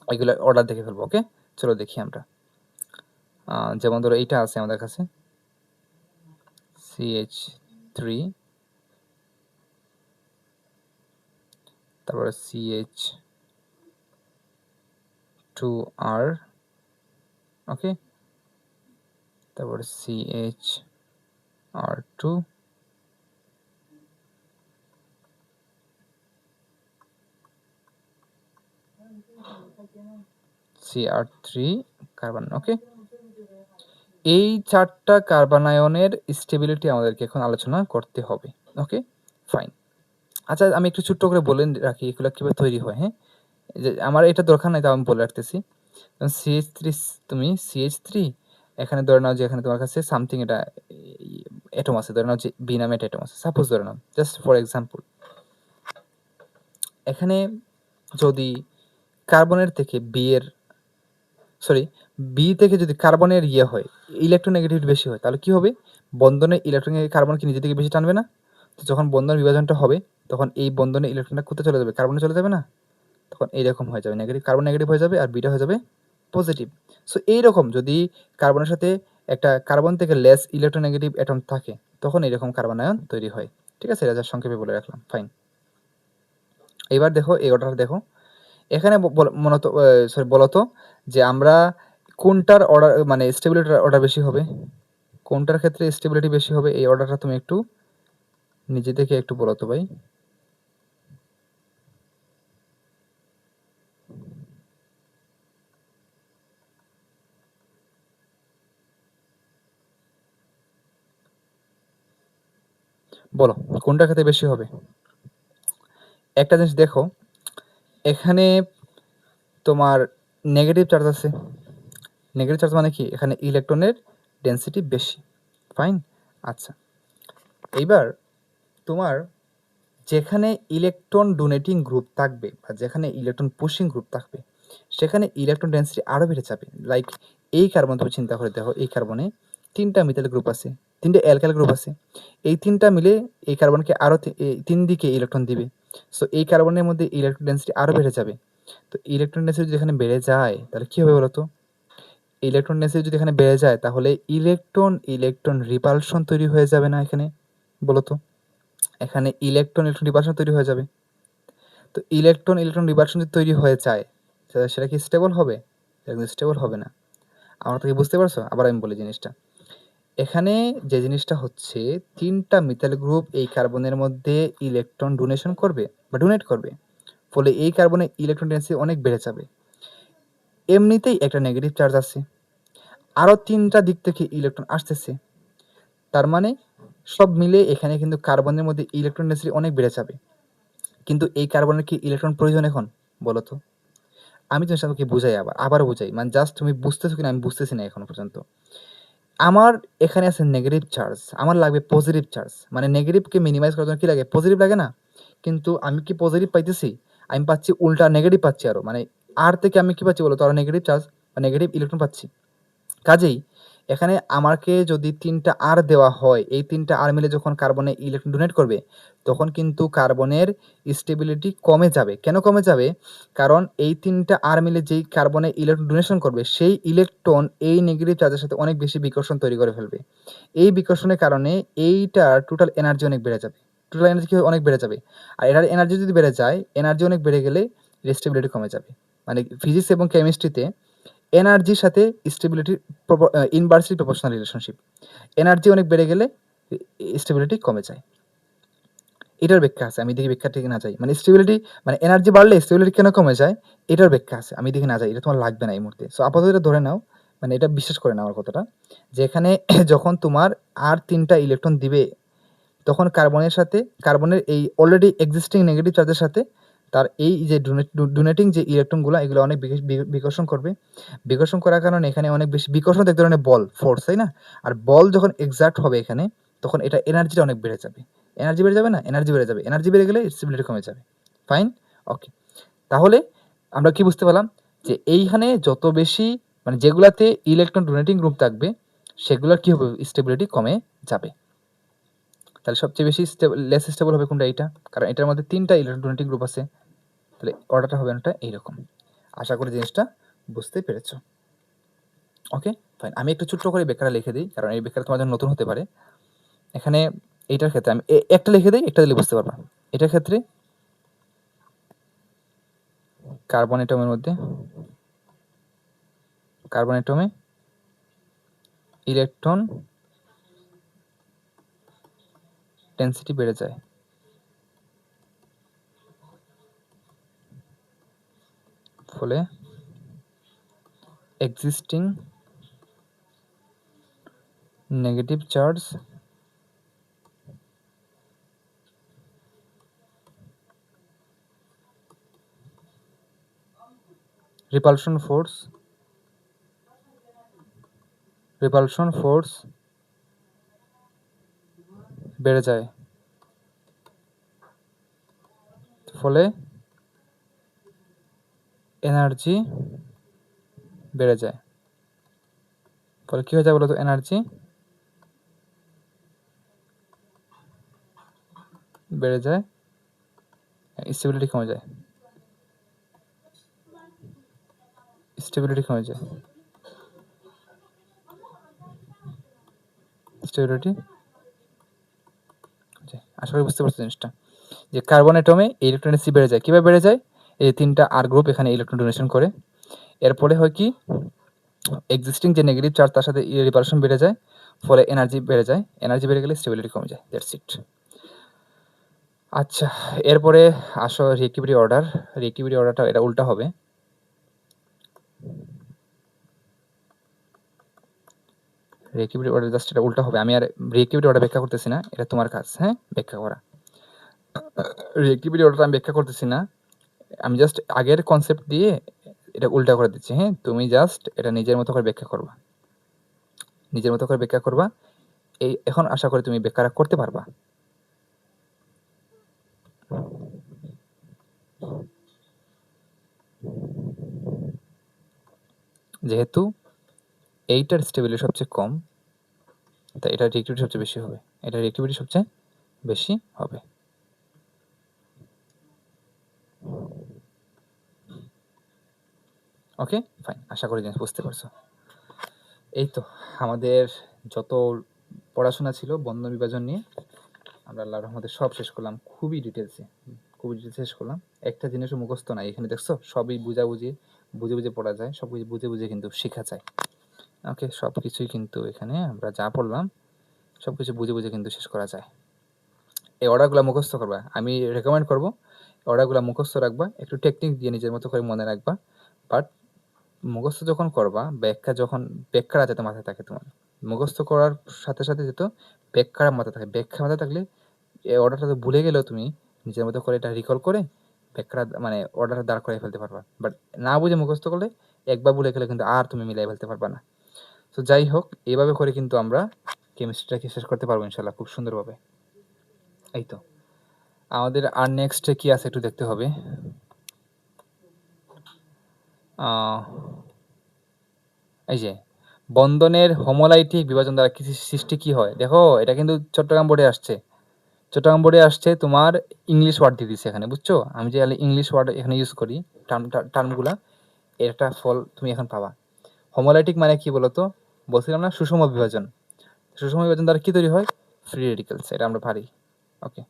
ওইগুলা অর্ডার দেখে ফেলবো। ওকে? চলো দেখি আমরা। যেমন ধরো এইটা আছে আমাদের কাছে CH3 তারপরে CH2R, ওকে, তারপরে CHR2, CR3 কার্বন, ওকে। এই 4টা কার্বন আয়নের স্টেবিলিটি আমাদেরকে এখন আলোচনা করতে হবে, ওকে, ফাইন। আচ্ছা, আমি একটু ছোট্ট করে বলে রাখি এগুলো কিভাবে তৈরি হয়, হ্যাঁ। যে আমার এটা দরকার নাই, তাও আমি বলে রাখতেছি। CH3, তুমি CH3 এখানে ধরে নাও যে এখানে তোমার কাছে সামথিং এটা অ্যাটম আছে, ধরে নাও যে বি নামে একটা অ্যাটম আছে, সাপোজ ধরে নাও, জাস্ট ফর এক্সাম্পল। এখানে যদি কার্বনের থেকে বি থেকে যদি কার্বনের হয়, ইলেকট্রোনেগেটিভিটি বেশি হয়, তাহলে কি হবে? বন্ধনে ইলেকট্রোনেগেটিভ কার্বনকে নিজে থেকে বেশি টানবে না? তো যখন বন্ধন বিভাজনটা হবে, তখন এই বন্ধনে ইলেকট্রনটা কোথায় চলে যাবে? কার্বনে চলে যাবে না? তখন এইরকম হয়ে যাবে, নেগেটিভ কার্বন নেগেটিভ হয়ে যাবে আর বিটা হয়ে যাবে পজিটিভ। সো এইরকম যদি কার্বনের সাথে একটা কার্বন থেকে লেস ইলেকট্রোনেগেটিভ অ্যাটম থাকে, তখন এরকম কার্বন আয়ন তৈরি হয়। ঠিক আছে, এটা সংক্ষেপে বলে রাখলাম, ফাইন। এবার দেখো এই অর্ডার দেখো, এখানে বলতো যে আমরা কোনটার অর্ডার মানে স্টেবিলিটির অর্ডার বেশি হবে, কোনটার ক্ষেত্রে স্টেবিলিটি বেশি হবে, এই অর্ডারটা তুমি একটু নিজে থেকে একটু বলো তো ভাই। বলো কোনটার ক্ষেত্রে বেশি হবে। একটা জিনিস দেখো, এখানে তোমার নেগেটিভ চার্জ আছে। নেগেটিভ চার্জ মানে কি? এখানে ইলেকট্রনের ডেনসিটি বেশি, ফাইন। আচ্ছা, এইবার তোমার যেখানে ইলেকট্রন ডোনেটিং গ্রুপ থাকবে বা যেখানে ইলেকট্রন পুশিং গ্রুপ থাকবে, সেখানে ইলেকট্রন ডেনসিটি আরও বেড়ে যাবে। লাইক এই কার্বন তুমি চিন্তা করে দেখো, এই কার্বনে 3টা মিথাইল গ্রুপ আছে, 3টে অ্যালকাইল গ্রুপ আছে। এই 3টা মিলে এই কার্বনকে আরও 3 দিকে ইলেকট্রন দিবে। সো এই কার্বনের মধ্যে ইলেকট্রন ডেনসিটি আরও বেড়ে যাবে। তো ইলেকট্রন ডেনসিটি যেখানে বেড়ে যায়, তাহলে কী হবে বলো তো? ইলেকট্রন ডেনসিটি যদি এখানে বেড়ে যায়, তাহলে ইলেকট্রন রিপালশন তৈরি হয়ে যাবে না এখানে? বলো তো, এখানে ইলেকট্রন রিপালশন তৈরি হয়ে যাবে। তো ইলেকট্রন রিপালশন যদি তৈরি হয়ে যায়, সেটা কি স্টেবল হবে? একদম স্টেবল হবে না। আমার থেকে বুঝতে পারছো? আবার আমি বলি জিনিসটা। এখানে যে জিনিসটা হচ্ছে, 3টা মিথাইল গ্রুপ এই কার্বনের মধ্যে ইলেকট্রন ডোনেশন করবে বা ডোনেট করবে, ফলে এই কার্বনের ইলেকট্রন ডেনসিটি অনেক বেড়ে যাবে। এমনিতেই একটা নেগেটিভ চার্জ আছে, আরও 3টা দিক থেকে ইলেকট্রন আসতেছে, তার মানে সব মিলে এখানে কিন্তু কার্বনের মধ্যে ইলেকট্রন ডেনসিটি অনেক বেড়ে যাবে। কিন্তু এই কার্বনের কি ইলেকট্রন প্রয়োজন এখন? বলো তো। আমি জিনিসটা তোমাকে বুঝাই, আবারও বুঝাই, মানে জাস্ট তুমি বুঝতেছো কিনা আমি বুঝতেছি না এখনো পর্যন্ত। আমার এখানে আছে নেগেটিভ চার্জ, আমার লাগবে পজিটিভ চার্জ, মানে নেগেটিভকে মিনিমাইজ করার জন্য কি লাগে? পজিটিভ লাগে না? কিন্তু আমি কি পজিটিভ পাইতেছি? আমি পাচ্ছি উল্টা নেগেটিভ পাচ্ছি আরও, মানে আর থেকে আমি কি পাচ্ছি বলো তো? আরও নেগেটিভ চার্জ বা নেগেটিভ ইলেকট্রন পাচ্ছি। কাজেই এখানে আমাকে যদি 3টা আর দেওয়া হয়, এই 3টা আর মিলে যখন কার্বনে ইলেকট্রন ডোনেট করবে, তখন কিন্তু কার্বনের স্টেবিলিটি কমে যাবে। কেন কমে যাবে? কারণ এই 3টা আর মিলে যেই কার্বনে ইলেকট্রন ডোনেশন করবে, সেই ইলেকট্রন এই নেগেটিভ চার্জের সাথে অনেক বেশি বিকর্ষণ তৈরি করে ফেলবে। এই বিকর্ষণের কারণে এইটার টোটাল এনার্জি অনেক বেড়ে যাবে। টোটাল এনার্জি কি অনেক বেড়ে যাবে। আর এটার এনার্জি যদি বেড়ে যায়, এনার্জি অনেক বেড়ে গেলে স্টেবিলিটি কমে যাবে। মানে ফিজিক্স এবং কেমিস্ট্রিতে এনার্জির সাথে স্টেবিলিটির ইনভার্সলি প্রপোর্শনাল রিলেশনশিপ। এনার্জি অনেক বেড়ে গেলে স্টেবিলিটি কমে যায়। এটার ব্যাখ্যা আছে, আমি দেখি ব্যাখ্যা থেকে না যাই। মানে স্টেবিলিটি মানে এনার্জি বাড়লে স্টেবিলিটি কেন কমে যায়, এটার ব্যাখ্যা আছে, আমি দেখি না যাই। এটা তোমার লাগবে না এই মুহূর্তে। সো আপাতত এটা ধরে নাও, মানে এটা বিশ্বাস করে নাও আমার কথাটা, যে এখানে যখন তোমার আর 3টা ইলেকট্রন দিবে, তখন কার্বনের এই অলরেডি এক্সিস্টিং নেগেটিভ চার্জের সাথে তার এই যে ডোনেটিং যে ইলেকট্রনগুলো, এগুলো অনেক বিকর্ষণ করবে। বিকর্ষণ করার কারণে এখানে অনেক বেশি বিকর্ষণ, এক ধরনের বল ফোর্স, তাই না? আর বল যখন এক্সার্ট হবে এখানে, তখন এটা এনার্জিটা অনেক বেড়ে যাবে। এনার্জি বেড়ে যাবে না? এনার্জি বেড়ে যাবে। এনার্জি বেড়ে গেলে স্টেবিলিটি কমে যাবে। ফাইন, ওকে। তাহলে আমরা কি বুঝতে পারলাম? যে এইখানে যত বেশি মানে যেগুলাতে ইলেকট্রন ডোনেটিং গ্রুপ থাকবে, সেগুলোর কি হবে? স্টেবিলিটি কমে যাবে। তাহলে সবচেয়ে বেশি লেস স্টেবল হবে কোনটা? এইটা, কারণ এটার মধ্যে 3টা ইলেকট্রন ডোনেটিং গ্রুপ আছে। তাহলে অর্ডারটা হবে একটা এইরকম। আশা করি জিনিসটা বুঝতে পেরেছো। ওকে, ফাইন। আমি একটু ছোট্ট করে ব্যাখ্যাটা লিখে দিই, কারণ এই ব্যাখ্যাটা তোমার জন্য নতুন হতে পারে। এখানে এইটার ক্ষেত্রে আমি একটা লিখে দিই, একটা দিলে বুঝতে পারবা। এটার ক্ষেত্রে কার্বন অ্যাটমের মধ্যে কার্বন অ্যাটমে ইলেকট্রন ডেনসিটি বেড়ে যায়। ফলে existing negative charge repulsion force বেড়ে যায়। ফলে এনার্জি বেড়ে যায়। ফলে কি হয়ে যায় বলতো? এনার্জি বেড়ে যায়, স্টেবিলিটি কমে যায়। স্টেবিলিটি আশা করি বুঝতে পারছো জিনিসটা, যে কার্বন অ্যাটমে ইলেকট্রন ডেনসিটি বেড়ে যায়। কিভাবে বেড়ে যায়? এই 3টা আর গ্রুপ এখানে ইলেকট্রন ডোনেশন করে। এরপরে হয় কি, এক্সিস্টিং যে নেগেটিভ চার্জ তার সাথে রিপালশন বেড়ে যায়, ফলে এনার্জি বেড়ে যায়। এনার্জি বেড়ে গেলে স্টেবিলিটি কমে যায়। That's it. আচ্ছা, এরপরে আসো রিএক্টিভিটি অর্ডার। রিএক্টিভিটি অর্ডারটা এটা উল্টা হবে। রিএক্টিভিটি অর্ডার জাস্ট এটা উল্টা হবে। আমি আর রিএক্টিভিটি অর্ডার ব্যাখ্যা করতেছি না, এটা তোমার কাজ, হ্যাঁ, ব্যাখ্যা করা। রিএক্টিভিটি অর্ডার আমি ব্যাখ্যা করতেছি না, আমি জাস্ট আগের কনসেপ্ট দিয়ে এটা উল্টা করে দিচ্ছি। হ্যাঁ, তুমি জাস্ট এটা নিজের মতো করে ব্যাখ্যা করবা, নিজের মতো করে ব্যাখ্যা করবা। এই এখন আশা করি তুমি ব্যাখ্যাটা করতে পারবা। যেহেতু এইটার স্টেবিলিটি সবচেয়ে কম, তাই এটার রিএক্টিভিটি সবচেয়ে বেশি হবে। এটার রিএক্টিভিটি সবচেয়ে বেশি হবে। ওকে, ফাইন। আশা করি জিনিস বুঝতে পারছো। এই তো আমাদের যত পড়াশোনা ছিল বন্ধন বিভাজন নিয়ে, আমরা আল্লাহর রহমতে সব শেষ করলাম। খুবই ডিটেলসে শেষ করলাম। একটা জিনিসও মুখস্থ নাই এখানে, দেখছো? সবই বুঝে বুঝে পড়া যায়, সব কিছু বুঝে কিন্তু শেখা যায়। ওকে, সব কিছুই কিন্তু এখানে আমরা যা পড়লাম সব কিছু বুঝে কিন্তু শেষ করা যায়। এই অর্ডারগুলো মুখস্থ করবা, আমি রেকমেন্ড করবো অর্ডারগুলো মুখস্থ রাখবা, একটু টেকনিক দিয়ে নিজের মতো করে মনে রাখবা। বাট মুখস্থ যখন করবা, ব্যাখ্যাটা যাতে মাথায় থাকে তোমার। মুখস্থ করার সাথে সাথে যেত ব্যাখ্যাটা মাথায় থাকে। ব্যাখ্যা মাথায় থাকলে এই অর্ডারটা তো ভুলে গেলেও তুমি নিজের মতো করে এটা রিকল করে ব্যাখ্যাটা মানে অর্ডারটা দাঁড় করাই ফেলতে পারবা। বাট না বুঝে মুখস্থ করলে একবার ভুলে গেলে কিন্তু আর তুমি মিলাই ফেলতে পারবা না। তো যাই হোক, এইভাবে করে কিন্তু আমরা কেমিস্ট্রিটাকে শেষ করতে পারবো ইনশাল্লাহ খুব সুন্দরভাবে। এই তো আমাদের আর নেক্সট কি আছে একটু দেখতে হবে। এই যে বন্ধনের হোমোলাইটিক বিভাজন দ্বারা সৃষ্টি কি হয়, দেখো এটা কিন্তু চট্টগ্রাম বোর্ডে আসছে তোমার ইংলিশ ওয়ার্ড দিয়ে দিচ্ছে এখানে, বুঝছো? আমি যে ইংলিশ ওয়ার্ড এখানে ইউজ করি টার্মগুলা, একটা ফল তুমি এখন পাবা। হোমোলাইটিক মানে কি বলতো? বলছিলাম না সুষম বিভাজন। সুষম বিভাজন দ্বারা কি তৈরি হয়? Free radicals. এটা আমরা পারি। ওকে,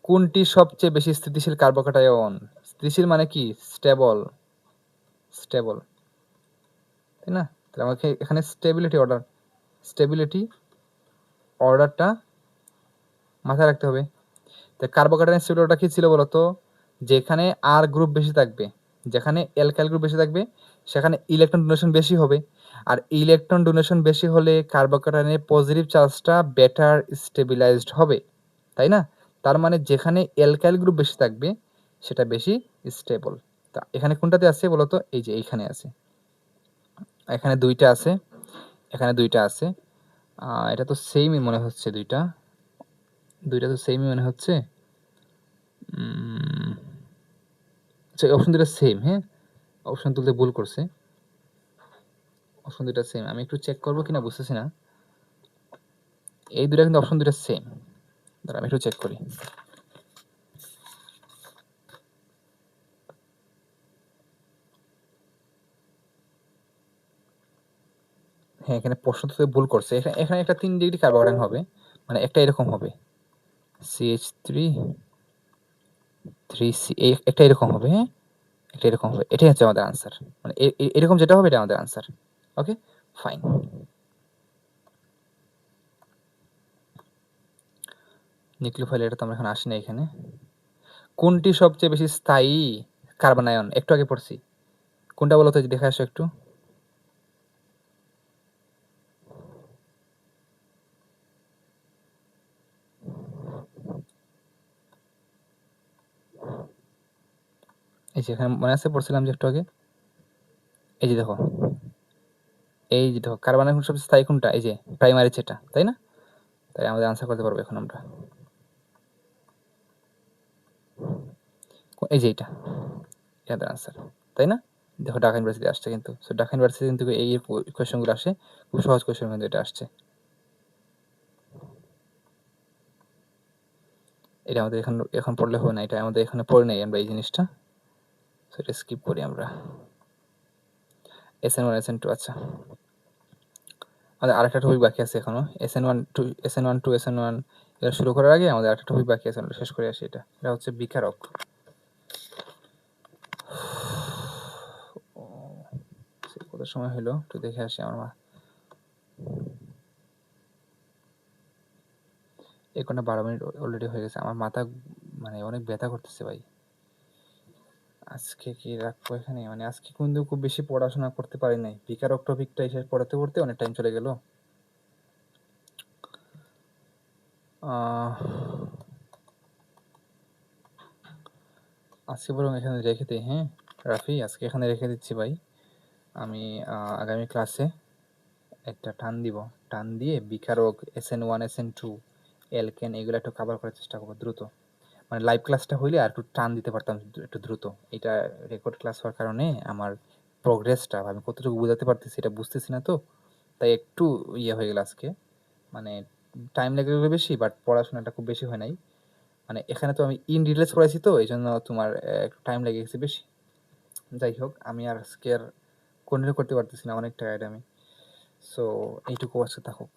কোনটি সবচেয়ে বেশি স্থিতিশীল কার্বোক্যাটায়ন? স্থিতিশীল মানে কি? স্টেবল, তাই না? তাহলে আমাকে এখানে স্টেবিলিটি অর্ডারটা মাথায় রাখতে হবে। তো কার্বোক্যাটায়ন স্টেবিলিটি কি ছিল বলতো? যেখানে আর গ্রুপ বেশি থাকবে, যেখানে অ্যালকাইল গ্রুপ বেশি থাকবে, সেখানে ইলেকট্রন ডোনেশন বেশি হবে। আর ইলেকট্রন ডোনেশন বেশি হলে কার্বোক্যাটায়নের পজিটিভ চার্জটা বেটার স্টেবিলাইজড হবে, তাই না? তার মানে যেখানে অ্যালকাইল গ্রুপ বেশি থাকবে সেটা বেশি স্টেবল। তা এখানে কোনটাতে আছে বলতো? এই যে এইখানে আছে, এখানে দুইটা আছে, এখানে দুইটা আছে। এটা তো সেমই মনে হচ্ছে, দুইটা তো সেমই মনে হচ্ছে। আচ্ছা, অপশন দুটো সেম। হ্যাঁ, অপশন তুলতে ভুল করছে, অপশন দুটো সেম। আমি একটু চেক করবো কিনা বুঝতেছি না। এই দুটো কিন্তু অপশন দুটো সেম। দাঁড়া আমি একটু চেক করি। হ্যাঁ, এখানে প্রশ্ন তো ভুল করছে। এখানে একটা 3 ডিগ্রি কার্বোক্যাটায়ন হবে, মানে একটা এরকম হবে, CH3 3C একটা এরকম হবে, হ্যাঁ? একটা এরকম হবে। এটাই হচ্ছে আমাদের আনসার। মানে এরকম যেটা হবে এটা আমাদের আনসার। ওকে? ফাইন। নিউক্লিওফাইল এটা তো আমরা এখন আসি না এখানে। কোনটি সবচেয়ে বেশি স্থায়ী কার্বন আয়ন? একটু আগে পড়ছি। কোনটা বলো তো দেখে আসো একটু। এই যে এখানে মনে আছে পড়ছিলাম যে একটু আগে? এই যে দেখো। এই যে দেখো কার্বন আয়ন সবচেয়ে স্থায়ী কোনটা? এই যে প্রাইমারি যেটা, তাই না? তাই আমাদের আনসার করতে পারবো এখন আমরা। এই যে এইটা। এটা আনসার। তাই না? দেখো ঢাকা ইউনিভার্সিটি আসছে কিন্তু। সো ঢাকা ইউনিভার্সিটি কিন্তু এই কোয়েশ্চেনগুলো আসে। খুব সহজ কোয়েশ্চেন কিন্তু এটা আসছে। এটা আমাদের এখন পড়লে হবে না। এটা আমাদের এখানে পড়ে নাই আমরা এই জিনিসটা। সো এটা স্কিপ করি আমরা। SN1 SN2 আচ্ছা। আমাদের আরেকটা টপিক বাকি আছে এখনো। SN1 2 SN1 এটা শুরু করার আগে আমাদের আরেকটা টপিক বাকি আছে। আমরা শেষ করে আসি এটা। এটা হচ্ছে বিকারক। কত সময় হলো একটু দেখে আসি আমার এই কোনটা 12 মিনিট অলরেডি হয়ে গেছে। আমার মাথা মানে অনেক ব্যথা করতেছে ভাই। আজকে কি রাখবো এখানে? মানে আজকে কিন্তু খুব বেশি পড়াশোনা করতে পারি নাই। বিকারক টপিকটা এসে পড়াতে পড়তে অনেক টাইম চলে গেল। আজকে বরং এখানে রেখে দিই, হ্যাঁ রাফি, আজকে এখানে রেখে দিচ্ছি ভাই। আমি আগামী ক্লাসে একটা টান দিব। টান দিয়ে বিকারক SN1 SN2 অ্যালকেন এগুলো একটু কভার করার চেষ্টা করবো দ্রুত। মানে লাইভ ক্লাসটা হইলে আর একটু টান দিতে পারতাম একটু দ্রুত। এটা রেকর্ড ক্লাস হওয়ার কারণে আমার প্রোগ্রেসটা আমি কতটুকু বোঝাতে পারতেছি এটা বুঝতেছি না তো। তাই একটু ইয়ে হয়ে গেল আজকে। মানে টাইম লেগে গেলো বেশি, বাট পড়াশোনাটা খুব বেশি হয় নাই। মানে এখানে তো আমি ইন ডিটেলস পড়াইছি তো এইজন্য তোমার একটু টাইম লেগে গেছে বেশি। যাই হোক আমি আর আজকে আর কন্টিনিউ করতে পারতেছি না, অনেক টায়ার্ড আমি। সো এইটুকু আজকে থাকুক।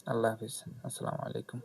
আল্লাহ হাফিজ। আসসালামু আলাইকুম।